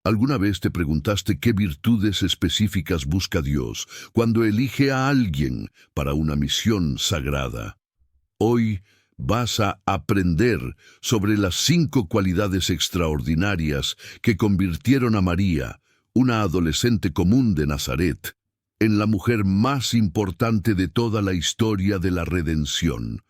¿Alguna vez te preguntaste qué virtudes específicas busca Dios cuando elige a alguien para una misión sagrada? Hoy vas a aprender sobre las 5 cualidades extraordinarias que convirtieron a María, una adolescente común de Nazaret, en la mujer más importante de toda la historia de la redención.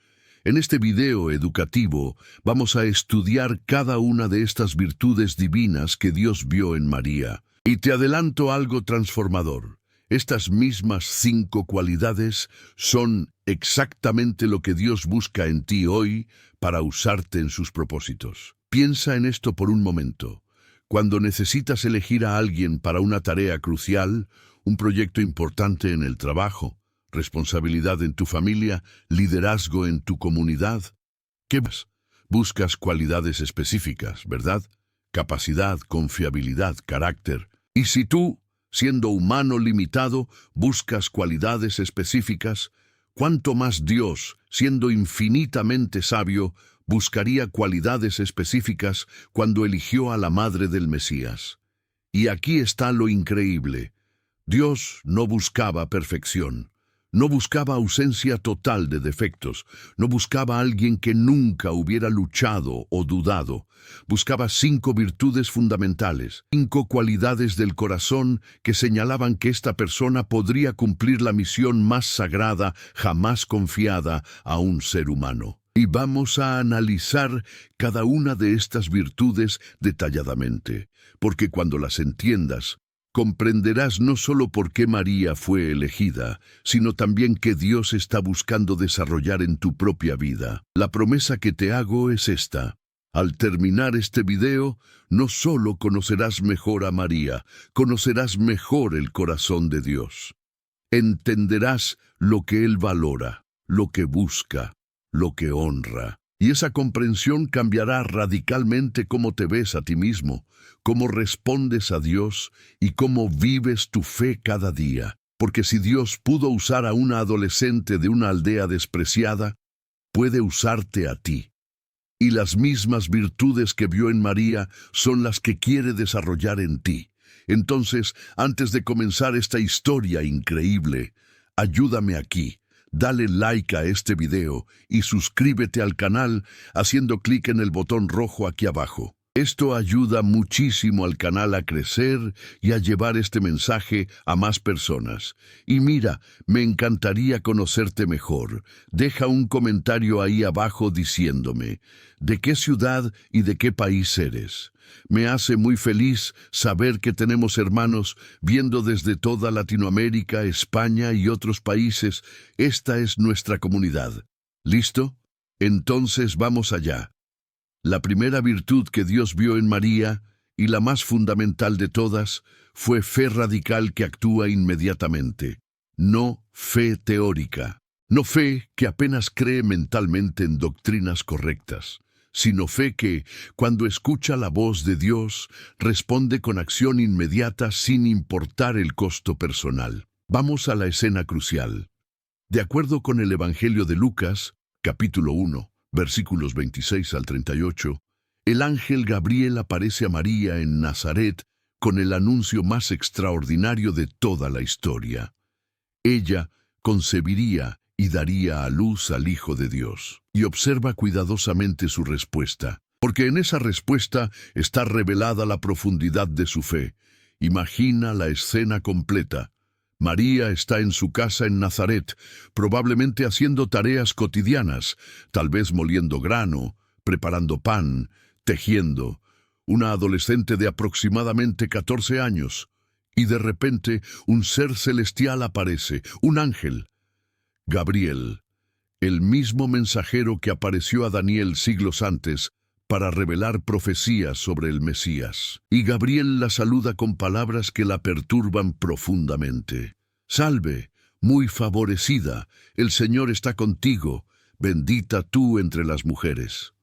En este video educativo vamos a estudiar cada una de estas virtudes divinas que Dios vio en María. Y te adelanto algo transformador. Estas mismas 5 cualidades son exactamente lo que Dios busca en ti hoy para usarte en sus propósitos. Piensa en esto por un momento. Cuando necesitas elegir a alguien para una tarea crucial, un proyecto importante en el trabajo, responsabilidad en tu familia, liderazgo en tu comunidad, ¿qué más? Buscas cualidades específicas, ¿verdad? Capacidad, confiabilidad, carácter. Y si tú, siendo humano limitado, buscas cualidades específicas, ¿cuánto más Dios, siendo infinitamente sabio, buscaría cualidades específicas cuando eligió a la madre del Mesías? Y aquí está lo increíble. Dios no buscaba perfección. No buscaba ausencia total de defectos, no buscaba a alguien que nunca hubiera luchado o dudado. Buscaba 5 virtudes fundamentales, 5 cualidades del corazón que señalaban que esta persona podría cumplir la misión más sagrada jamás confiada a un ser humano. Y vamos a analizar cada una de estas virtudes detalladamente, porque cuando las entiendas, comprenderás no solo por qué María fue elegida, sino también que Dios está buscando desarrollar en tu propia vida. La promesa que te hago es esta. Al terminar este video, no solo conocerás mejor a María, conocerás mejor el corazón de Dios. Entenderás lo que Él valora, lo que busca, lo que honra. Y esa comprensión cambiará radicalmente cómo te ves a ti mismo, cómo respondes a Dios y cómo vives tu fe cada día. Porque si Dios pudo usar a una adolescente de una aldea despreciada, puede usarte a ti. Y las mismas virtudes que vio en María son las que quiere desarrollar en ti. Entonces, antes de comenzar esta historia increíble, ayúdame aquí. Dale like a este video y suscríbete al canal haciendo clic en el botón rojo aquí abajo. Esto ayuda muchísimo al canal a crecer y a llevar este mensaje a más personas. Y mira, me encantaría conocerte mejor. Deja un comentario ahí abajo diciéndome de qué ciudad y de qué país eres. Me hace muy feliz saber que tenemos hermanos viendo desde toda Latinoamérica, España y otros países. Esta es nuestra comunidad. ¿Listo? Entonces vamos allá. La primera virtud que Dios vio en María, y la más fundamental de todas, fue fe radical que actúa inmediatamente. No fe teórica. No fe que apenas cree mentalmente en doctrinas correctas, sino fe que, cuando escucha la voz de Dios, responde con acción inmediata sin importar el costo personal. Vamos a la escena crucial. De acuerdo con el Evangelio de Lucas, capítulo 1, versículos 26 al 38, el ángel Gabriel aparece a María en Nazaret con el anuncio más extraordinario de toda la historia. Ella concebiría y daría a luz al Hijo de Dios. Y observa cuidadosamente su respuesta, porque en esa respuesta está revelada la profundidad de su fe. Imagina la escena completa. María está en su casa en Nazaret, probablemente haciendo tareas cotidianas, tal vez moliendo grano, preparando pan, tejiendo, una adolescente de aproximadamente 14 años, y de repente un ser celestial aparece, un ángel. Gabriel, el mismo mensajero que apareció a Daniel siglos antes para revelar profecías sobre el Mesías. Y Gabriel la saluda con palabras que la perturban profundamente. Salve, muy favorecida, el Señor está contigo, bendita tú entre las mujeres.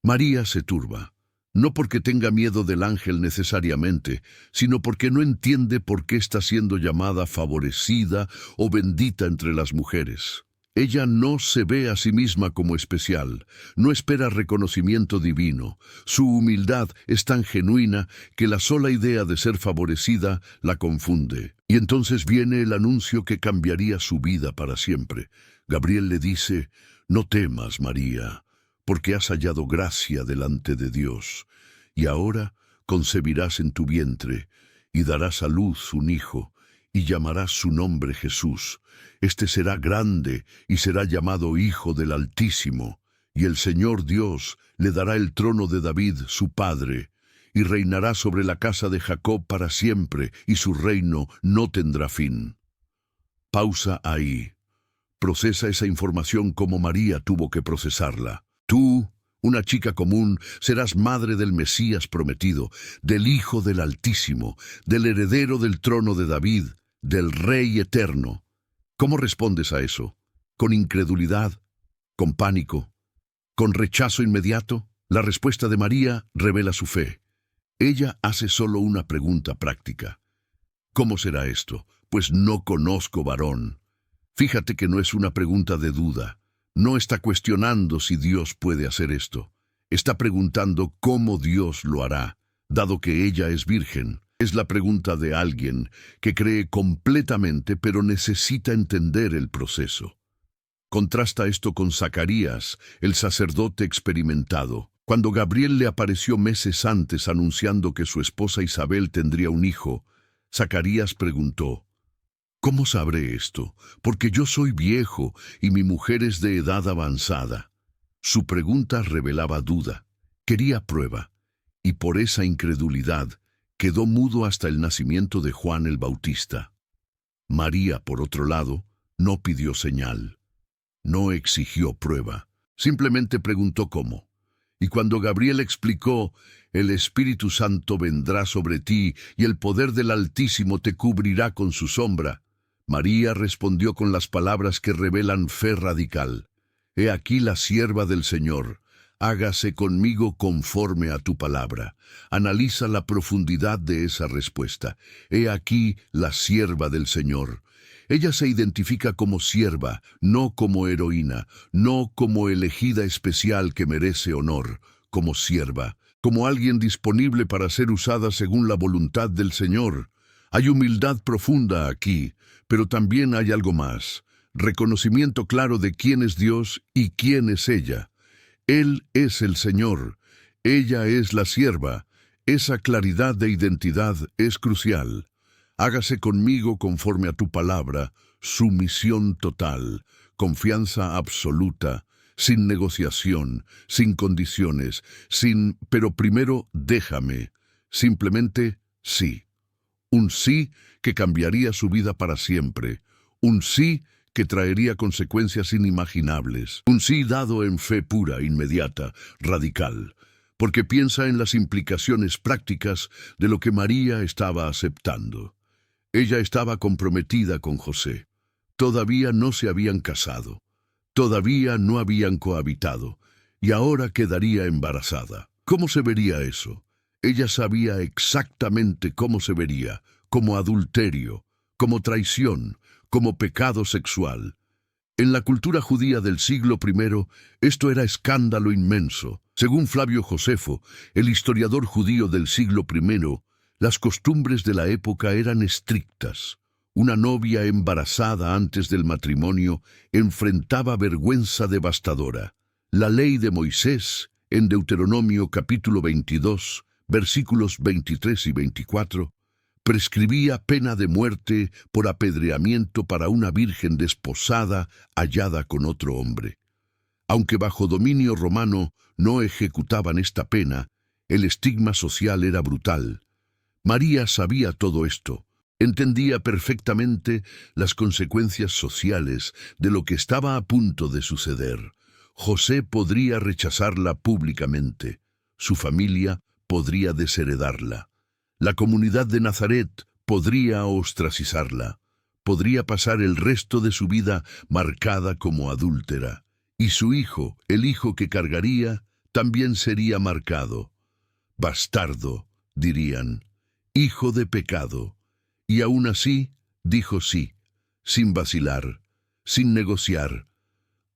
María se turba, no porque tenga miedo del ángel necesariamente, sino porque no entiende por qué está siendo llamada favorecida o bendita entre las mujeres. Ella no se ve a sí misma como especial, no espera reconocimiento divino. Su humildad es tan genuina que la sola idea de ser favorecida la confunde. Y entonces viene el anuncio que cambiaría su vida para siempre. Gabriel le dice: «No temas, María, porque has hallado gracia delante de Dios, y ahora concebirás en tu vientre, y darás a luz un hijo, y llamarás su nombre Jesús. Este será grande y será llamado Hijo del Altísimo, y el Señor Dios le dará el trono de David, su padre, y reinará sobre la casa de Jacob para siempre, y su reino no tendrá fin». Pausa ahí. Procesa esa información como María tuvo que procesarla. Tú, una chica común, serás madre del Mesías prometido, del Hijo del Altísimo, del heredero del trono de David, del Rey eterno. ¿Cómo respondes a eso? ¿Con incredulidad? ¿Con pánico? ¿Con rechazo inmediato? La respuesta de María revela su fe. Ella hace solo una pregunta práctica. ¿Cómo será esto? Pues no conozco varón. Fíjate que no es una pregunta de duda. No está cuestionando si Dios puede hacer esto. Está preguntando cómo Dios lo hará, dado que ella es virgen. Es la pregunta de alguien que cree completamente, pero necesita entender el proceso. Contrasta esto con Zacarías, el sacerdote experimentado. Cuando Gabriel le apareció meses antes anunciando que su esposa Isabel tendría un hijo, Zacarías preguntó: «¿Cómo sabré esto? Porque yo soy viejo y mi mujer es de edad avanzada». Su pregunta revelaba duda, quería prueba, y por esa incredulidad quedó mudo hasta el nacimiento de Juan el Bautista. María, por otro lado, no pidió señal, no exigió prueba, simplemente preguntó cómo. Y cuando Gabriel explicó: «El Espíritu Santo vendrá sobre ti y el poder del Altísimo te cubrirá con su sombra», María respondió con las palabras que revelan fe radical: «He aquí la sierva del Señor, hágase conmigo conforme a tu palabra». Analiza la profundidad de esa respuesta. He aquí la sierva del Señor. Ella se identifica como sierva, no como heroína, no como elegida especial que merece honor, como sierva, como alguien disponible para ser usada según la voluntad del Señor. Hay humildad profunda aquí, pero también hay algo más: reconocimiento claro de quién es Dios y quién es ella. Él es el Señor, ella es la sierva. Esa claridad de identidad es crucial. Hágase conmigo conforme a tu palabra, sumisión total, confianza absoluta, sin negociación, sin condiciones, pero primero déjame, simplemente sí. Un sí que cambiaría su vida para siempre, un sí que traería consecuencias inimaginables, un sí dado en fe pura, inmediata, radical, porque piensa en las implicaciones prácticas de lo que María estaba aceptando. Ella estaba comprometida con José. Todavía no se habían casado, todavía no habían cohabitado, y ahora quedaría embarazada. ¿Cómo se vería eso? Ella sabía exactamente cómo se vería: como adulterio, como traición, como pecado sexual. En la cultura judía del siglo I, esto era escándalo inmenso. Según Flavio Josefo, el historiador judío del siglo I, las costumbres de la época eran estrictas. Una novia embarazada antes del matrimonio enfrentaba vergüenza devastadora. La ley de Moisés, en Deuteronomio capítulo 22, versículos 23 y 24, prescribía pena de muerte por apedreamiento para una virgen desposada hallada con otro hombre. Aunque bajo dominio romano no ejecutaban esta pena, el estigma social era brutal. María sabía todo esto, entendía perfectamente las consecuencias sociales de lo que estaba a punto de suceder. José podría rechazarla públicamente, su familia podría desheredarla. La comunidad de Nazaret podría ostracizarla, podría pasar el resto de su vida marcada como adúltera, y su hijo, el hijo que cargaría, también sería marcado. Bastardo, dirían, hijo de pecado. Y aún así, dijo sí, sin vacilar, sin negociar,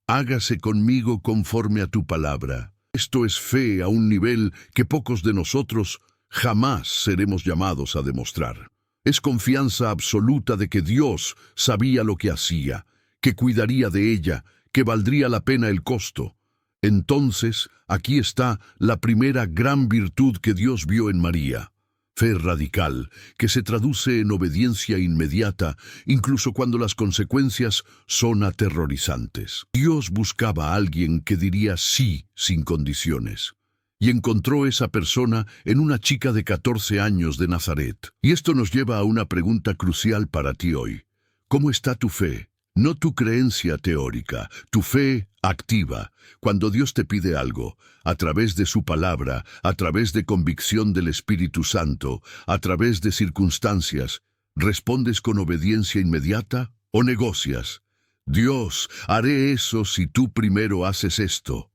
hágase conmigo conforme a tu palabra. Esto es fe a un nivel que pocos de nosotros jamás seremos llamados a demostrar. Es confianza absoluta de que Dios sabía lo que hacía, que cuidaría de ella, que valdría la pena el costo. Entonces, aquí está la primera gran virtud que Dios vio en María. Fe radical, que se traduce en obediencia inmediata, incluso cuando las consecuencias son aterrorizantes. Dios buscaba a alguien que diría sí sin condiciones. Y encontró esa persona en una chica de 14 años de Nazaret. Y esto nos lleva a una pregunta crucial para ti hoy. ¿Cómo está tu fe? No tu creencia teórica, tu fe activa. Cuando Dios te pide algo, a través de su palabra, a través de convicción del Espíritu Santo, a través de circunstancias, ¿respondes con obediencia inmediata o negocias? Dios, haré eso si tú primero haces esto.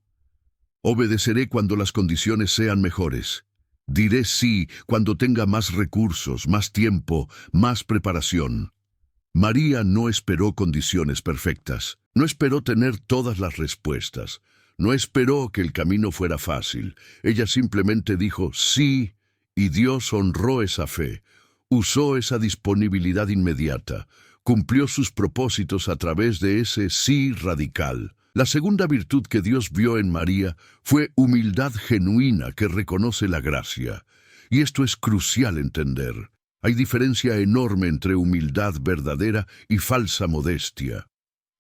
Obedeceré cuando las condiciones sean mejores. Diré sí cuando tenga más recursos, más tiempo, más preparación. María no esperó condiciones perfectas, no esperó tener todas las respuestas, no esperó que el camino fuera fácil. Ella simplemente dijo sí, y Dios honró esa fe, usó esa disponibilidad inmediata, cumplió sus propósitos a través de ese sí radical. La segunda virtud que Dios vio en María fue humildad genuina que reconoce la gracia. Y esto es crucial entender. Hay diferencia enorme entre humildad verdadera y falsa modestia.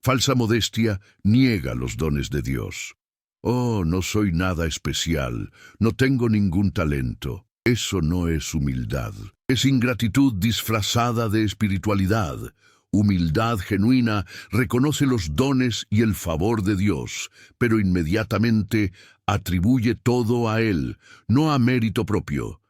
Falsa modestia niega los dones de Dios. Oh, no soy nada especial, no tengo ningún talento. Eso no es humildad. Es ingratitud disfrazada de espiritualidad. Humildad genuina reconoce los dones y el favor de Dios, pero inmediatamente atribuye todo a Él, no a mérito propio.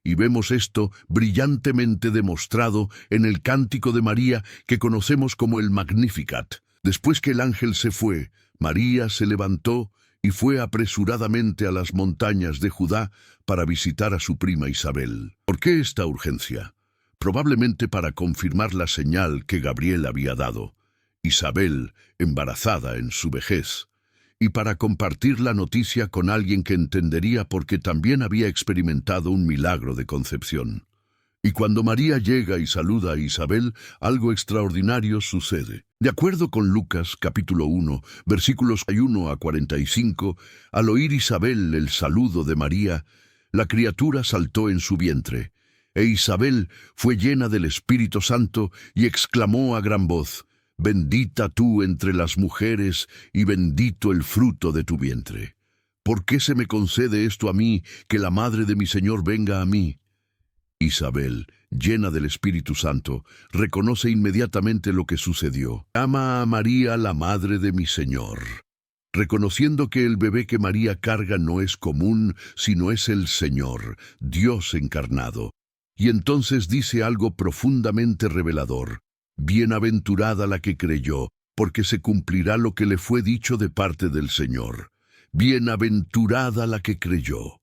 Y vemos esto brillantemente demostrado en el cántico de María que conocemos como el Magnificat. Después que el ángel se fue, María se levantó y fue apresuradamente a las montañas de Judá para visitar a su prima Isabel. ¿Por qué esta urgencia? Probablemente para confirmar la señal que Gabriel había dado. Isabel, embarazada en su vejez, y para compartir la noticia con alguien que entendería porque también había experimentado un milagro de concepción. Y cuando María llega y saluda a Isabel, algo extraordinario sucede. De acuerdo con Lucas capítulo 1, versículos 1 a 45, al oír Isabel el saludo de María, la criatura saltó en su vientre, e Isabel fue llena del Espíritu Santo y exclamó a gran voz: «Bendita tú entre las mujeres y bendito el fruto de tu vientre. ¿Por qué se me concede esto a mí, que la madre de mi Señor venga a mí?» Isabel, llena del Espíritu Santo, reconoce inmediatamente lo que sucedió. Llama a María la madre de mi Señor, reconociendo que el bebé que María carga no es común, sino es el Señor, Dios encarnado. Y entonces dice algo profundamente revelador: «Bienaventurada la que creyó, porque se cumplirá lo que le fue dicho de parte del Señor. Bienaventurada la que creyó».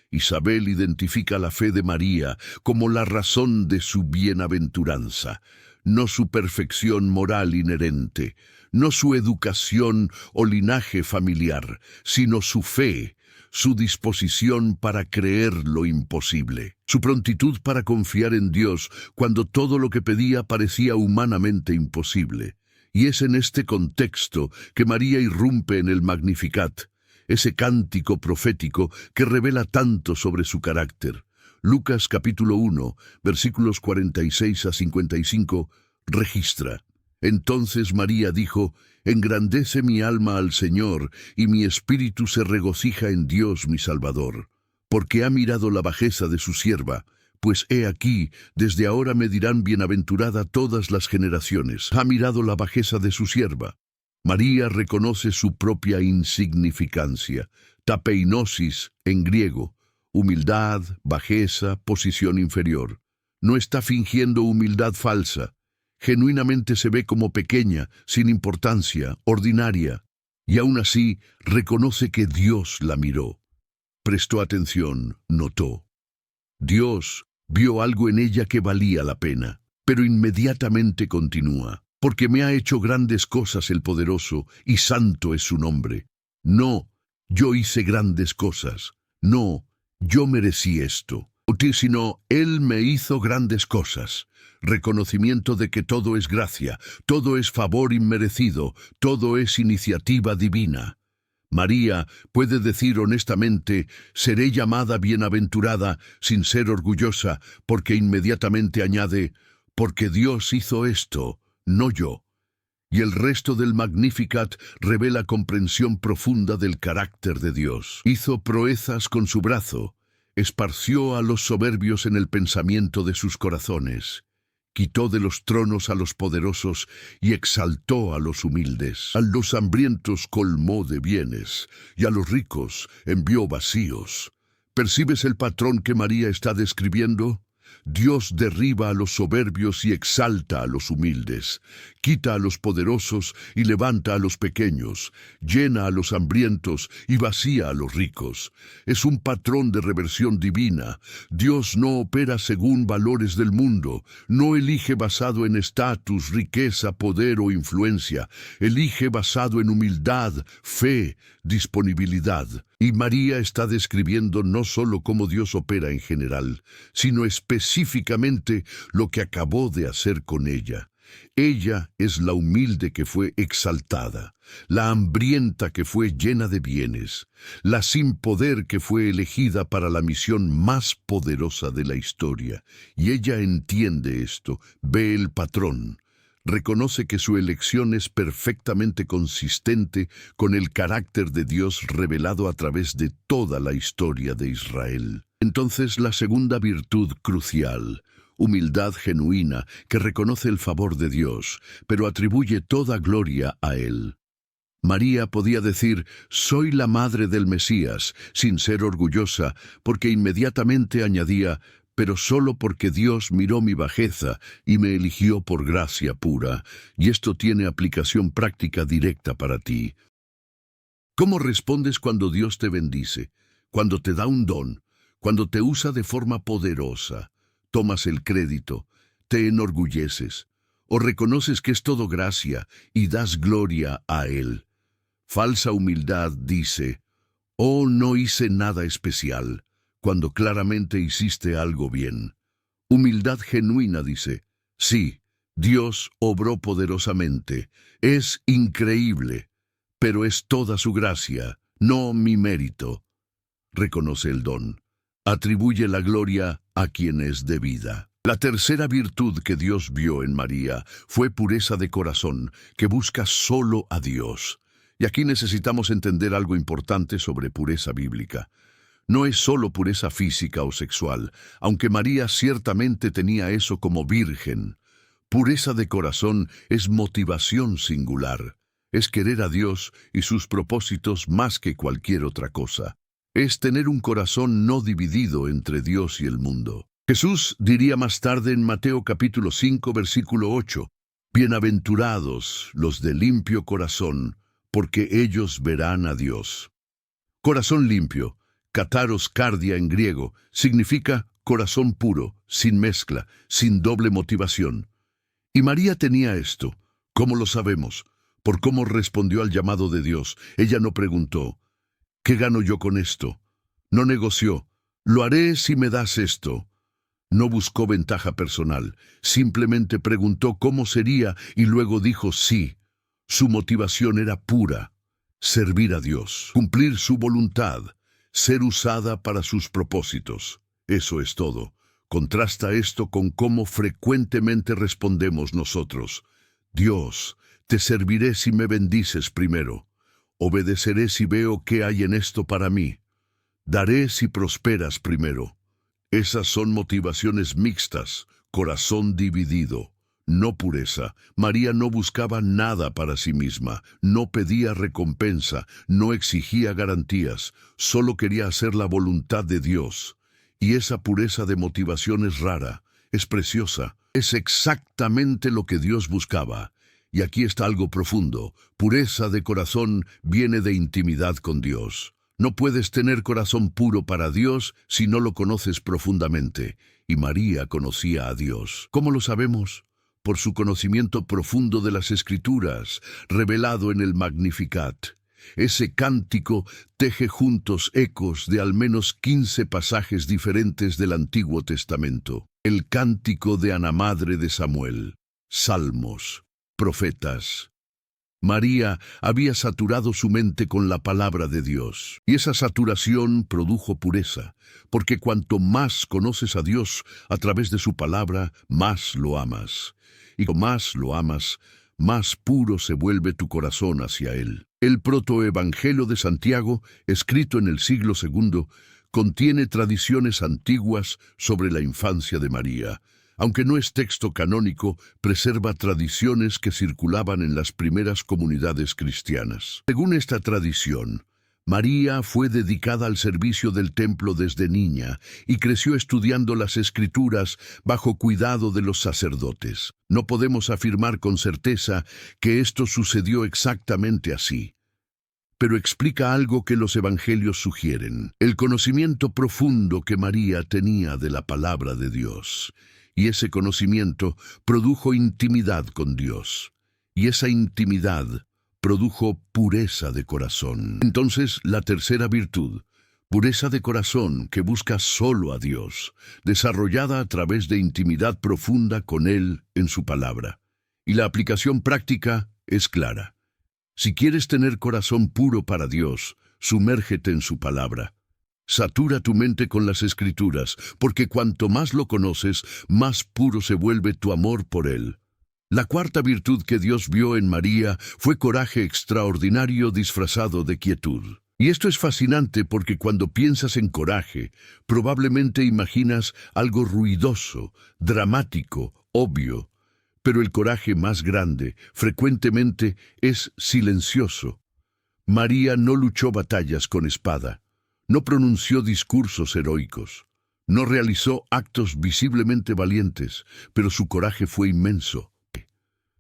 Isabel identifica la fe de María como la razón de su bienaventuranza, no su perfección moral inherente, no su educación o linaje familiar, sino su fe, su disposición para creer lo imposible, su prontitud para confiar en Dios cuando todo lo que pedía parecía humanamente imposible. Y es en este contexto que María irrumpe en el Magnificat, ese cántico profético que revela tanto sobre su carácter. Lucas capítulo 1, versículos 46 a 55, registra: «Entonces María dijo: Engrandece mi alma al Señor, y mi espíritu se regocija en Dios mi Salvador, porque ha mirado la bajeza de su sierva. Pues he aquí, desde ahora me dirán bienaventurada todas las generaciones. Ha mirado la bajeza de su sierva». María reconoce su propia insignificancia, tapeinosis en griego, humildad, bajeza, posición inferior. No está fingiendo humildad falsa. Genuinamente se ve como pequeña, sin importancia, ordinaria, y aún así reconoce que Dios la miró. Prestó atención, notó. Dios vio algo en ella que valía la pena, pero inmediatamente continúa: porque me ha hecho grandes cosas el poderoso, y santo es su nombre. No, yo hice grandes cosas. No, yo merecí esto. Sino Él me hizo grandes cosas. Reconocimiento de que todo es gracia, todo es favor inmerecido, todo es iniciativa divina. María puede decir honestamente, seré llamada bienaventurada sin ser orgullosa, porque inmediatamente añade, porque Dios hizo esto, no yo. Y el resto del Magnificat revela comprensión profunda del carácter de Dios. Hizo proezas con su brazo, esparció a los soberbios en el pensamiento de sus corazones. Quitó de los tronos a los poderosos y exaltó a los humildes. A los hambrientos colmó de bienes, y a los ricos envió vacíos. ¿Percibes el patrón que María está describiendo? Dios derriba a los soberbios y exalta a los humildes, quita a los poderosos y levanta a los pequeños, llena a los hambrientos y vacía a los ricos. Es un patrón de reversión divina. Dios no opera según valores del mundo, no elige basado en estatus, riqueza, poder o influencia, elige basado en humildad, fe, disponibilidad. Y María está describiendo no solo cómo Dios opera en general, sino específicamente lo que acabó de hacer con ella. Ella es la humilde que fue exaltada, la hambrienta que fue llena de bienes, la sin poder que fue elegida para la misión más poderosa de la historia. Y ella entiende esto, ve el patrón. Reconoce que su elección es perfectamente consistente con el carácter de Dios revelado a través de toda la historia de Israel. Entonces, la segunda virtud crucial, humildad genuina, que reconoce el favor de Dios, pero atribuye toda gloria a Él. María podía decir, soy la madre del Mesías, sin ser orgullosa, porque inmediatamente añadía, pero solo porque Dios miró mi bajeza y me eligió por gracia pura, y esto tiene aplicación práctica directa para ti. ¿Cómo respondes cuando Dios te bendice, cuando te da un don, cuando te usa de forma poderosa? ¿Tomas el crédito, te enorgulleces, o reconoces que es todo gracia y das gloria a Él? Falsa humildad dice, oh, no hice nada especial, cuando claramente hiciste algo bien. Humildad genuina dice, sí, Dios obró poderosamente, es increíble, pero es toda su gracia, no mi mérito. Reconoce el don, atribuye la gloria a quien es debida. La tercera virtud que Dios vio en María fue pureza de corazón, que busca solo a Dios. Y aquí necesitamos entender algo importante sobre pureza bíblica. No es solo pureza física o sexual, aunque María ciertamente tenía eso como virgen. Pureza de corazón es motivación singular, es querer a Dios y sus propósitos más que cualquier otra cosa. Es tener un corazón no dividido entre Dios y el mundo. Jesús diría más tarde en Mateo capítulo 5, versículo 8, bienaventurados los de limpio corazón, porque ellos verán a Dios. Corazón limpio, kataros cardia en griego, significa corazón puro, sin mezcla, sin doble motivación. Y María tenía esto. ¿Cómo lo sabemos? Por cómo respondió al llamado de Dios. Ella no preguntó, ¿qué gano yo con esto? No negoció, lo haré si me das esto. No buscó ventaja personal, simplemente preguntó cómo sería y luego dijo sí. Su motivación era pura, servir a Dios, cumplir su voluntad, ser usada para sus propósitos. Eso es todo. Contrasta esto con cómo frecuentemente respondemos nosotros. Dios, te serviré si me bendices primero. Obedeceré si veo qué hay en esto para mí. Daré si prosperas primero. Esas son motivaciones mixtas, corazón dividido. No pureza. María no buscaba nada para sí misma, no pedía recompensa, no exigía garantías, solo quería hacer la voluntad de Dios. Y esa pureza de motivación es rara, es preciosa, es exactamente lo que Dios buscaba. Y aquí está algo profundo. Pureza de corazón viene de intimidad con Dios. No puedes tener corazón puro para Dios si no lo conoces profundamente. Y María conocía a Dios. ¿Cómo lo sabemos? por su conocimiento profundo de las Escrituras, revelado en el Magnificat. Ese cántico teje juntos ecos de al menos 15 pasajes diferentes del Antiguo Testamento. El cántico de Ana, madre de Samuel, salmos, profetas. María había saturado su mente con la palabra de Dios, y esa saturación produjo pureza, porque cuanto más conoces a Dios a través de su palabra, más lo amas. Y cuanto más lo amas, más puro se vuelve tu corazón hacia Él. El protoevangelio de Santiago, escrito en el siglo II, contiene tradiciones antiguas sobre la infancia de María. Aunque no es texto canónico, preserva tradiciones que circulaban en las primeras comunidades cristianas. Según esta tradición, María fue dedicada al servicio del templo desde niña y creció estudiando las Escrituras bajo cuidado de los sacerdotes. No podemos afirmar con certeza que esto sucedió exactamente así, pero explica algo que los evangelios sugieren: el conocimiento profundo que María tenía de la palabra de Dios. Y ese conocimiento produjo intimidad con Dios, y esa intimidad produjo pureza de corazón. Entonces, la tercera virtud, pureza de corazón que busca solo a Dios, desarrollada a través de intimidad profunda con Él en su palabra. Y la aplicación práctica es clara. Si quieres tener corazón puro para Dios, sumérgete en su palabra. Satura tu mente con las Escrituras, porque cuanto más lo conoces, más puro se vuelve tu amor por Él. La cuarta virtud que Dios vio en María fue coraje extraordinario disfrazado de quietud. Y esto es fascinante porque cuando piensas en coraje, probablemente imaginas algo ruidoso, dramático, obvio. Pero el coraje más grande, frecuentemente, es silencioso. María no luchó batallas con espada, no pronunció discursos heroicos, no realizó actos visiblemente valientes, pero su coraje fue inmenso,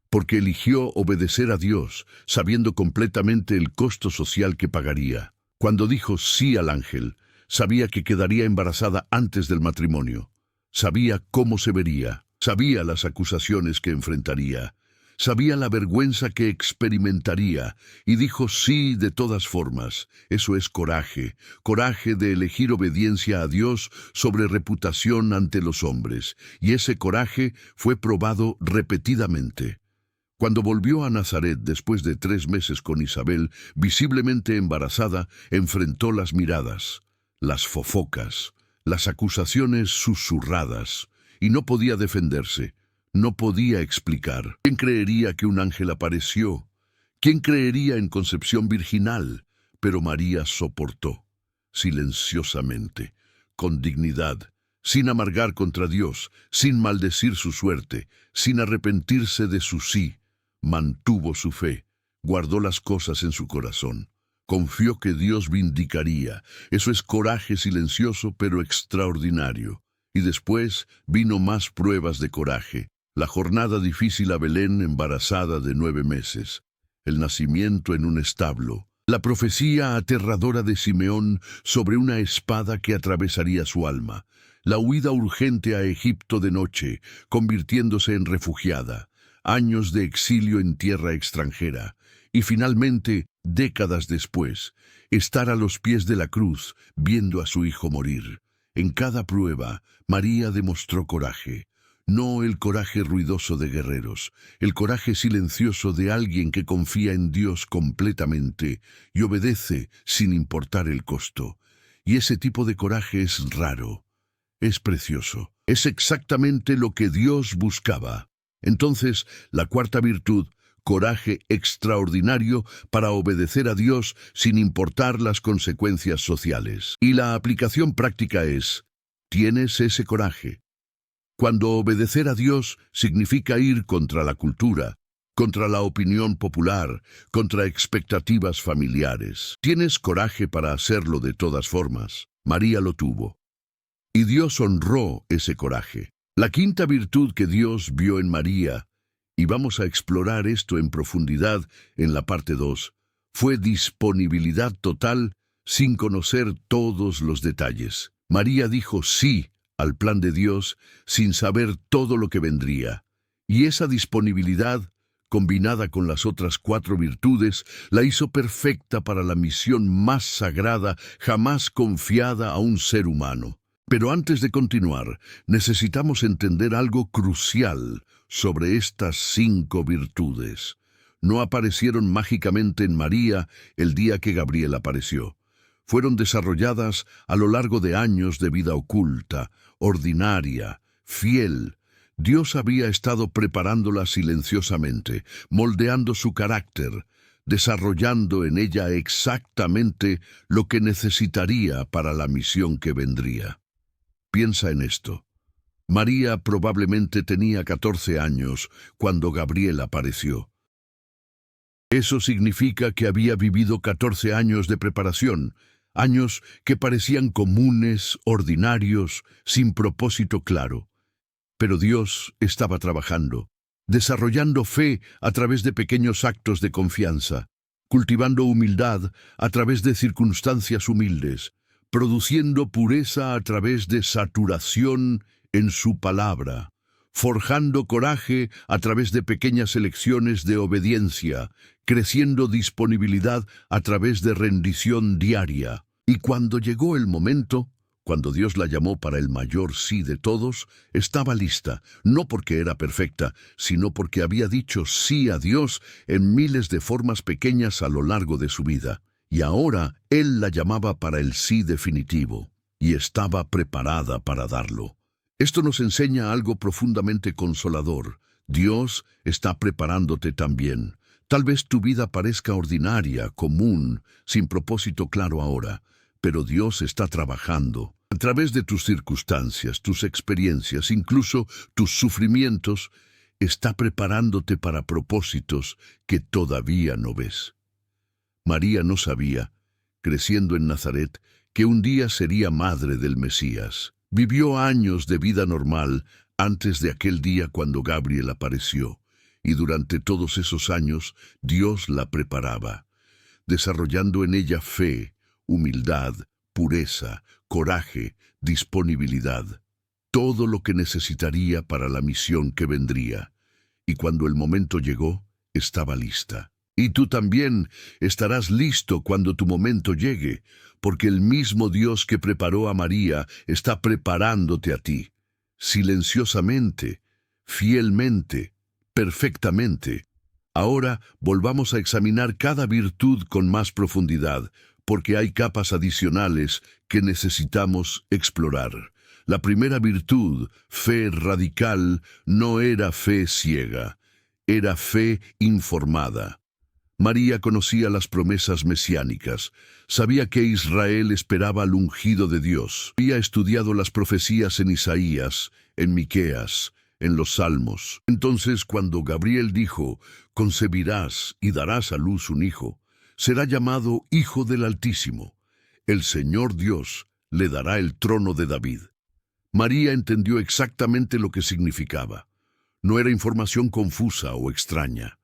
porque eligió obedecer a Dios, sabiendo completamente el costo social que pagaría. Cuando dijo sí al ángel, sabía que quedaría embarazada antes del matrimonio, sabía cómo se vería, sabía las acusaciones que enfrentaría, sabía la vergüenza que experimentaría, y dijo sí de todas formas. Eso es coraje, coraje de elegir obediencia a Dios sobre reputación ante los hombres, y ese coraje fue probado repetidamente. Cuando volvió a Nazaret después de 3 meses con Isabel, visiblemente embarazada, enfrentó las miradas, las fofocas, las acusaciones susurradas, y no podía defenderse, no podía explicar. ¿Quién creería que un ángel apareció? ¿Quién creería en concepción virginal? Pero María soportó, silenciosamente, con dignidad, sin amargar contra Dios, sin maldecir su suerte, sin arrepentirse de su sí. Mantuvo su fe, guardó las cosas en su corazón, confió que Dios vindicaría. Eso es coraje silencioso pero extraordinario. Y después vino más pruebas de coraje. La jornada difícil a Belén embarazada de 9 meses, el nacimiento en un establo, la profecía aterradora de Simeón sobre una espada que atravesaría su alma, la huida urgente a Egipto de noche, convirtiéndose en refugiada, años de exilio en tierra extranjera, y finalmente, décadas después, estar a los pies de la cruz, viendo a su hijo morir. En cada prueba, María demostró coraje, no el coraje ruidoso de guerreros, el coraje silencioso de alguien que confía en Dios completamente y obedece sin importar el costo. Y ese tipo de coraje es raro, es precioso, es exactamente lo que Dios buscaba. Entonces, la cuarta virtud, coraje extraordinario para obedecer a Dios sin importar las consecuencias sociales. Y la aplicación práctica es: ¿tienes ese coraje? Cuando obedecer a Dios significa ir contra la cultura, contra la opinión popular, contra expectativas familiares. ¿Tienes coraje para hacerlo de todas formas? María lo tuvo. Y Dios honró ese coraje. La quinta virtud que Dios vio en María, y vamos a explorar esto en profundidad en la parte 2, fue disponibilidad total sin conocer todos los detalles. María dijo sí al plan de Dios sin saber todo lo que vendría. Y esa disponibilidad, combinada con las otras 4 virtudes, la hizo perfecta para la misión más sagrada jamás confiada a un ser humano. Pero antes de continuar, necesitamos entender algo crucial sobre estas 5 virtudes. No aparecieron mágicamente en María el día que Gabriel apareció. Fueron desarrolladas a lo largo de años de vida oculta, ordinaria, fiel. Dios había estado preparándola silenciosamente, moldeando su carácter, desarrollando en ella exactamente lo que necesitaría para la misión que vendría. Piensa en esto. María probablemente tenía 14 años cuando Gabriel apareció. Eso significa que había vivido 14 años de preparación, años que parecían comunes, ordinarios, sin propósito claro. Pero Dios estaba trabajando, desarrollando fe a través de pequeños actos de confianza, cultivando humildad a través de circunstancias humildes, produciendo pureza a través de saturación en su palabra, forjando coraje a través de pequeñas elecciones de obediencia, creciendo disponibilidad a través de rendición diaria. Y cuando llegó el momento, cuando Dios la llamó para el mayor sí de todos, estaba lista, no porque era perfecta, sino porque había dicho sí a Dios en miles de formas pequeñas a lo largo de su vida. Y ahora Él la llamaba para el sí definitivo, y estaba preparada para darlo. Esto nos enseña algo profundamente consolador. Dios está preparándote también. Tal vez tu vida parezca ordinaria, común, sin propósito claro ahora, pero Dios está trabajando. A través de tus circunstancias, tus experiencias, incluso tus sufrimientos, está preparándote para propósitos que todavía no ves. María no sabía, creciendo en Nazaret, que un día sería madre del Mesías. Vivió años de vida normal antes de aquel día cuando Gabriel apareció, y durante todos esos años Dios la preparaba, desarrollando en ella fe, humildad, pureza, coraje, disponibilidad, todo lo que necesitaría para la misión que vendría. Y cuando el momento llegó, estaba lista. Y tú también estarás listo cuando tu momento llegue, porque el mismo Dios que preparó a María está preparándote a ti, silenciosamente, fielmente, perfectamente. Ahora volvamos a examinar cada virtud con más profundidad, porque hay capas adicionales que necesitamos explorar. La primera virtud, fe radical, no era fe ciega, era fe informada. María conocía las promesas mesiánicas, sabía que Israel esperaba al ungido de Dios. Había estudiado las profecías en Isaías, en Miqueas, en los Salmos. Entonces, cuando Gabriel dijo, concebirás y darás a luz un hijo, será llamado Hijo del Altísimo. El Señor Dios le dará el trono de David. María entendió exactamente lo que significaba. No era información confusa o extraña.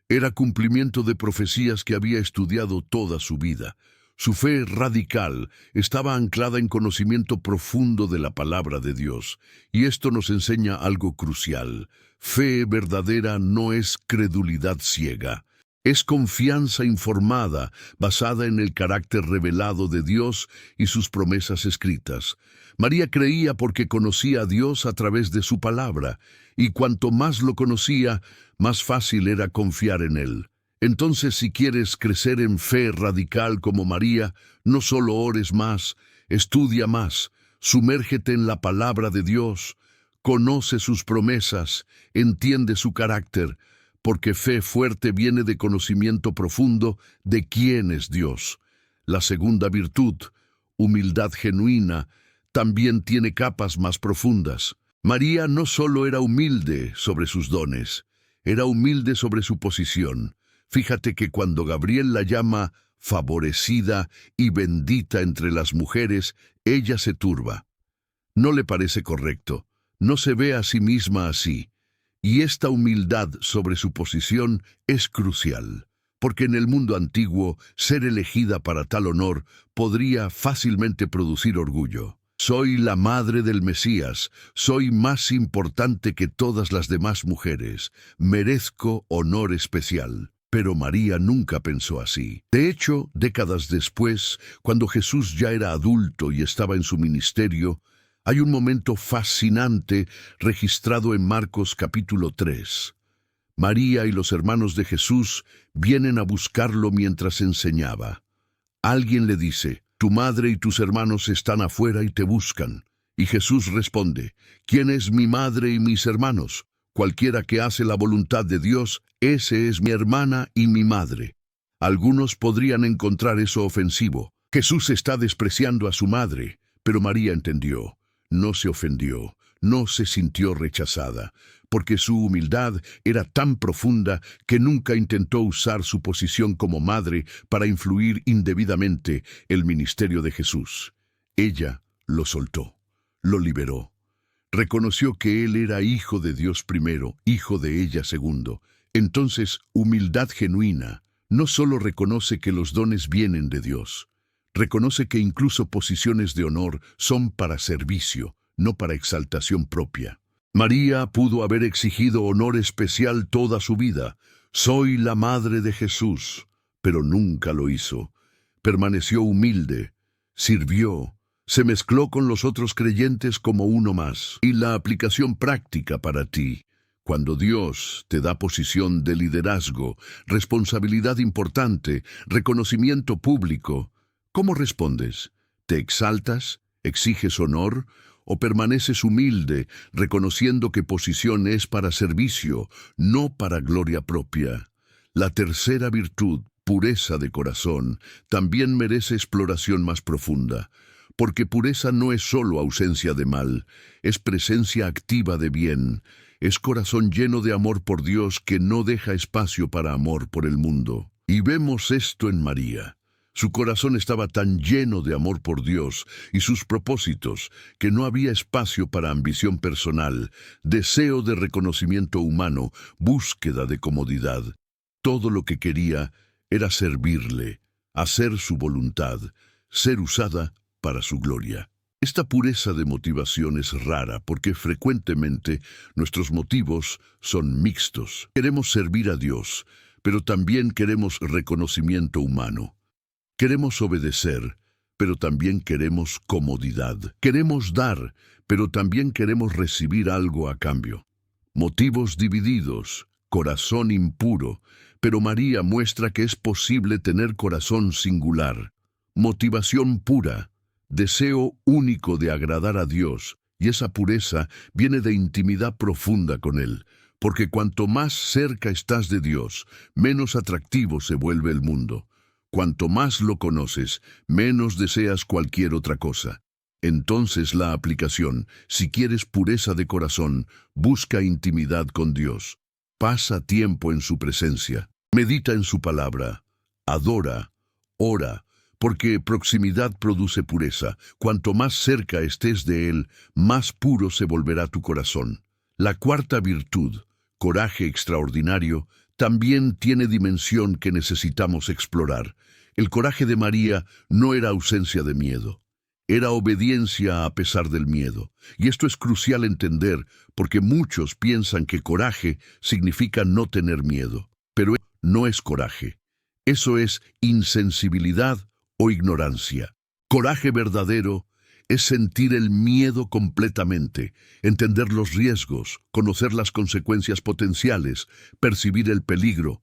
Era cumplimiento de profecías que había estudiado toda su vida. Su fe radical estaba anclada en conocimiento profundo de la palabra de Dios. Y esto nos enseña algo crucial. Fe verdadera no es credulidad ciega. Es confianza informada, basada en el carácter revelado de Dios y sus promesas escritas. María creía porque conocía a Dios a través de su palabra, y cuanto más lo conocía, más fácil era confiar en Él. Entonces, si quieres crecer en fe radical como María, no solo ores más, estudia más, sumérgete en la palabra de Dios, conoce sus promesas, entiende su carácter, porque fe fuerte viene de conocimiento profundo de quién es Dios. La segunda virtud, humildad genuina, también tiene capas más profundas. María no solo era humilde sobre sus dones, era humilde sobre su posición. Fíjate que cuando Gabriel la llama favorecida y bendita entre las mujeres, ella se turba. No le parece correcto, no se ve a sí misma así. Y esta humildad sobre su posición es crucial, porque en el mundo antiguo ser elegida para tal honor podría fácilmente producir orgullo. Soy la madre del Mesías, soy más importante que todas las demás mujeres, merezco honor especial. Pero María nunca pensó así. De hecho, décadas después, cuando Jesús ya era adulto y estaba en su ministerio, hay un momento fascinante registrado en Marcos capítulo 3. María y los hermanos de Jesús vienen a buscarlo mientras enseñaba. Alguien le dice: «Tu madre y tus hermanos están afuera y te buscan». Y Jesús responde: «¿Quién es mi madre y mis hermanos? Cualquiera que hace la voluntad de Dios, ese es mi hermana y mi madre». Algunos podrían encontrar eso ofensivo. Jesús está despreciando a su madre, pero María entendió. No se ofendió, no se sintió rechazada, porque su humildad era tan profunda que nunca intentó usar su posición como madre para influir indebidamente el ministerio de Jesús. Ella lo soltó, lo liberó. Reconoció que él era hijo de Dios primero, hijo de ella segundo. Entonces, humildad genuina no solo reconoce que los dones vienen de Dios, reconoce que incluso posiciones de honor son para servicio, no para exaltación propia. María pudo haber exigido honor especial toda su vida. Soy la madre de Jesús, pero nunca lo hizo. Permaneció humilde, sirvió, se mezcló con los otros creyentes como uno más. Y la aplicación práctica para ti: cuando Dios te da posición de liderazgo, responsabilidad importante, reconocimiento público, ¿cómo respondes? ¿Te exaltas? ¿Exiges honor? ¿O permaneces humilde, reconociendo que posición es para servicio, no para gloria propia? La tercera virtud, pureza de corazón, también merece exploración más profunda, porque pureza no es solo ausencia de mal, es presencia activa de bien, es corazón lleno de amor por Dios que no deja espacio para amor por el mundo. Y vemos esto en María. Su corazón estaba tan lleno de amor por Dios y sus propósitos que no había espacio para ambición personal, deseo de reconocimiento humano, búsqueda de comodidad. Todo lo que quería era servirle, hacer su voluntad, ser usada para su gloria. Esta pureza de motivación es rara porque frecuentemente nuestros motivos son mixtos. Queremos servir a Dios, pero también queremos reconocimiento humano. Queremos obedecer, pero también queremos comodidad. Queremos dar, pero también queremos recibir algo a cambio. Motivos divididos, corazón impuro, pero María muestra que es posible tener corazón singular, motivación pura, deseo único de agradar a Dios, y esa pureza viene de intimidad profunda con Él, porque cuanto más cerca estás de Dios, menos atractivo se vuelve el mundo. Cuanto más lo conoces, menos deseas cualquier otra cosa. Entonces la aplicación: si quieres pureza de corazón, busca intimidad con Dios. Pasa tiempo en su presencia. Medita en su palabra. Adora. Ora. Porque proximidad produce pureza. Cuanto más cerca estés de Él, más puro se volverá tu corazón. La cuarta virtud, coraje extraordinario, también tiene dimensión que necesitamos explorar. El coraje de María no era ausencia de miedo, era obediencia a pesar del miedo. Y esto es crucial entender, porque muchos piensan que coraje significa no tener miedo. Pero no es coraje. Eso es insensibilidad o ignorancia. Coraje verdadero es sentir el miedo completamente, entender los riesgos, conocer las consecuencias potenciales, percibir el peligro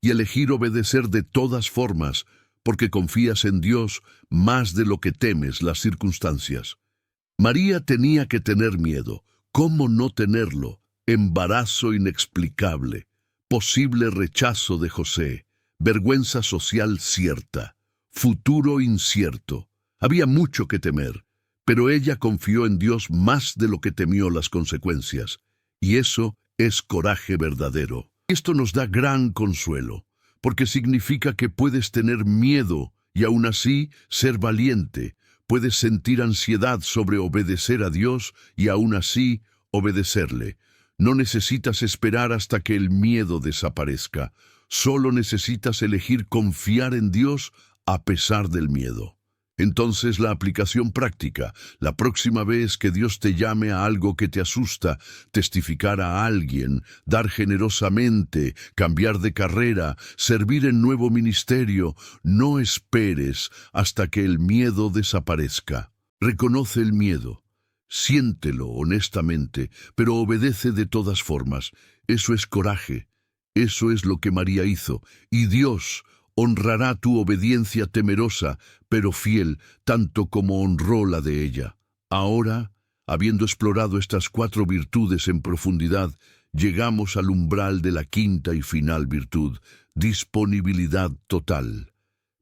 y elegir obedecer de todas formas, porque confías en Dios más de lo que temes las circunstancias. María tenía que tener miedo. ¿Cómo no tenerlo? Embarazo inexplicable, posible rechazo de José, vergüenza social cierta, futuro incierto. Había mucho que temer, pero ella confió en Dios más de lo que temió las consecuencias, y eso es coraje verdadero. Esto nos da gran consuelo, porque significa que puedes tener miedo y aún así ser valiente. Puedes sentir ansiedad sobre obedecer a Dios y aún así obedecerle. No necesitas esperar hasta que el miedo desaparezca. Solo necesitas elegir confiar en Dios a pesar del miedo. Entonces la aplicación práctica: la próxima vez que Dios te llame a algo que te asusta, testificar a alguien, dar generosamente, cambiar de carrera, servir en nuevo ministerio, no esperes hasta que el miedo desaparezca. Reconoce el miedo, siéntelo honestamente, pero obedece de todas formas. Eso es coraje. Eso es lo que María hizo, y Dios honrará tu obediencia temerosa, pero fiel, tanto como honró la de ella. Ahora, habiendo explorado estas 4 virtudes en profundidad, llegamos al umbral de la quinta y final virtud: disponibilidad total.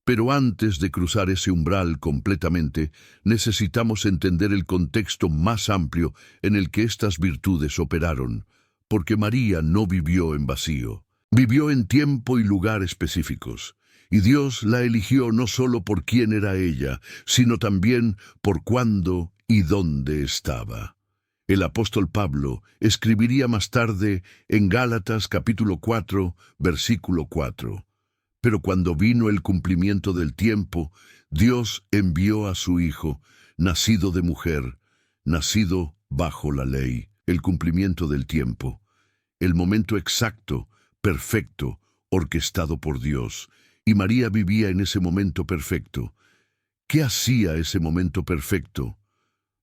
Pero antes de cruzar ese umbral completamente, necesitamos entender el contexto más amplio en el que estas virtudes operaron, porque María no vivió en vacío. Vivió en tiempo y lugar específicos, y Dios la eligió no solo por quién era ella, sino también por cuándo y dónde estaba. El apóstol Pablo escribiría más tarde en Gálatas capítulo 4, versículo 4. Pero cuando vino el cumplimiento del tiempo, Dios envió a su Hijo, nacido de mujer, nacido bajo la ley. El cumplimiento del tiempo, el momento exacto, perfecto, orquestado por Dios. Y María vivía en ese momento perfecto. ¿Qué hacía ese momento perfecto?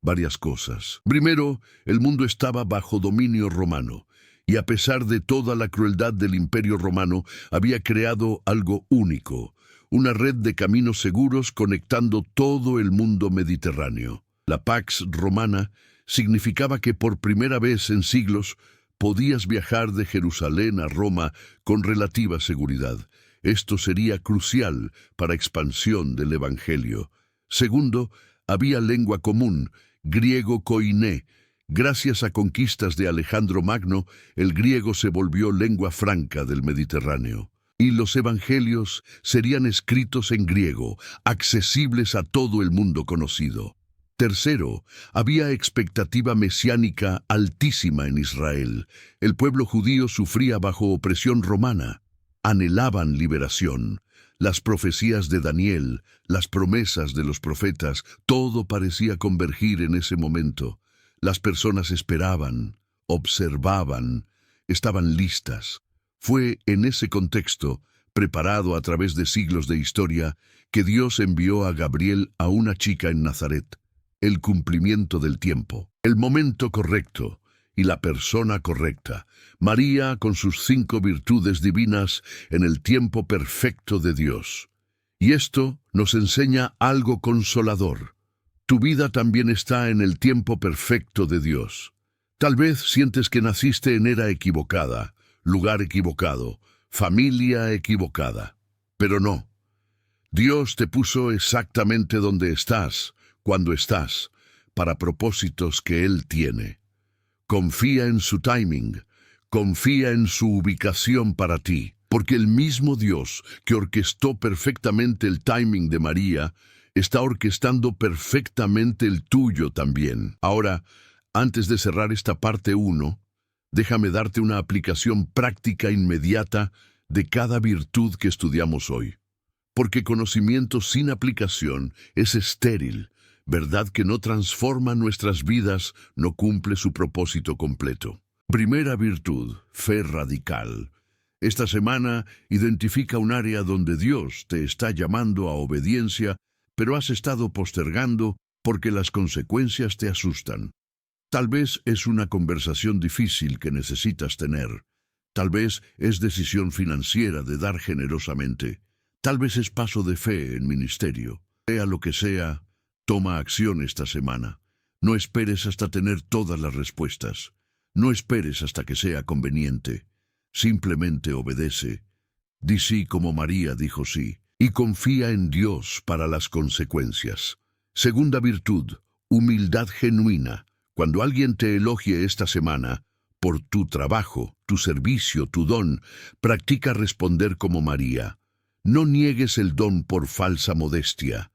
Varias cosas. Primero, el mundo estaba bajo dominio romano, y a pesar de toda la crueldad del Imperio Romano, había creado algo único: una red de caminos seguros conectando todo el mundo mediterráneo. La Pax Romana significaba que por primera vez en siglos podías viajar de Jerusalén a Roma con relativa seguridad. Esto sería crucial para expansión del Evangelio. Segundo, había lengua común, griego koiné. Gracias a conquistas de Alejandro Magno, el griego se volvió lengua franca del Mediterráneo. Y los evangelios serían escritos en griego, accesibles a todo el mundo conocido. Tercero, había expectativa mesiánica altísima en Israel. El pueblo judío sufría bajo opresión romana. Anhelaban liberación. Las profecías de Daniel, las promesas de los profetas, todo parecía convergir en ese momento. Las personas esperaban, observaban, estaban listas. Fue en ese contexto, preparado a través de siglos de historia, que Dios envió a Gabriel a una chica en Nazaret. El cumplimiento del tiempo, el momento correcto y la persona correcta. María con sus 5 virtudes divinas en el tiempo perfecto de Dios. Y esto nos enseña algo consolador. Tu vida también está en el tiempo perfecto de Dios. Tal vez sientes que naciste en era equivocada, lugar equivocado, familia equivocada. Pero no. Dios te puso exactamente donde estás, cuando estás, para propósitos que Él tiene. Confía en su timing, confía en su ubicación para ti, porque el mismo Dios que orquestó perfectamente el timing de María, está orquestando perfectamente el tuyo también. Ahora, antes de cerrar esta parte 1, déjame darte una aplicación práctica inmediata de cada virtud que estudiamos hoy. Porque conocimiento sin aplicación es estéril. Verdad que no transforma nuestras vidas, no cumple su propósito completo. Primera virtud, fe radical. Esta semana identifica un área donde Dios te está llamando a obediencia, pero has estado postergando porque las consecuencias te asustan. Tal vez es una conversación difícil que necesitas tener. Tal vez es decisión financiera de dar generosamente. Tal vez es paso de fe en ministerio. Sea lo que sea, toma acción esta semana. No esperes hasta tener todas las respuestas. No esperes hasta que sea conveniente. Simplemente obedece. Di sí como María dijo sí, y confía en Dios para las consecuencias. Segunda virtud, humildad genuina. Cuando alguien te elogie esta semana, por tu trabajo, tu servicio, tu don, practica responder como María. No niegues el don por falsa modestia.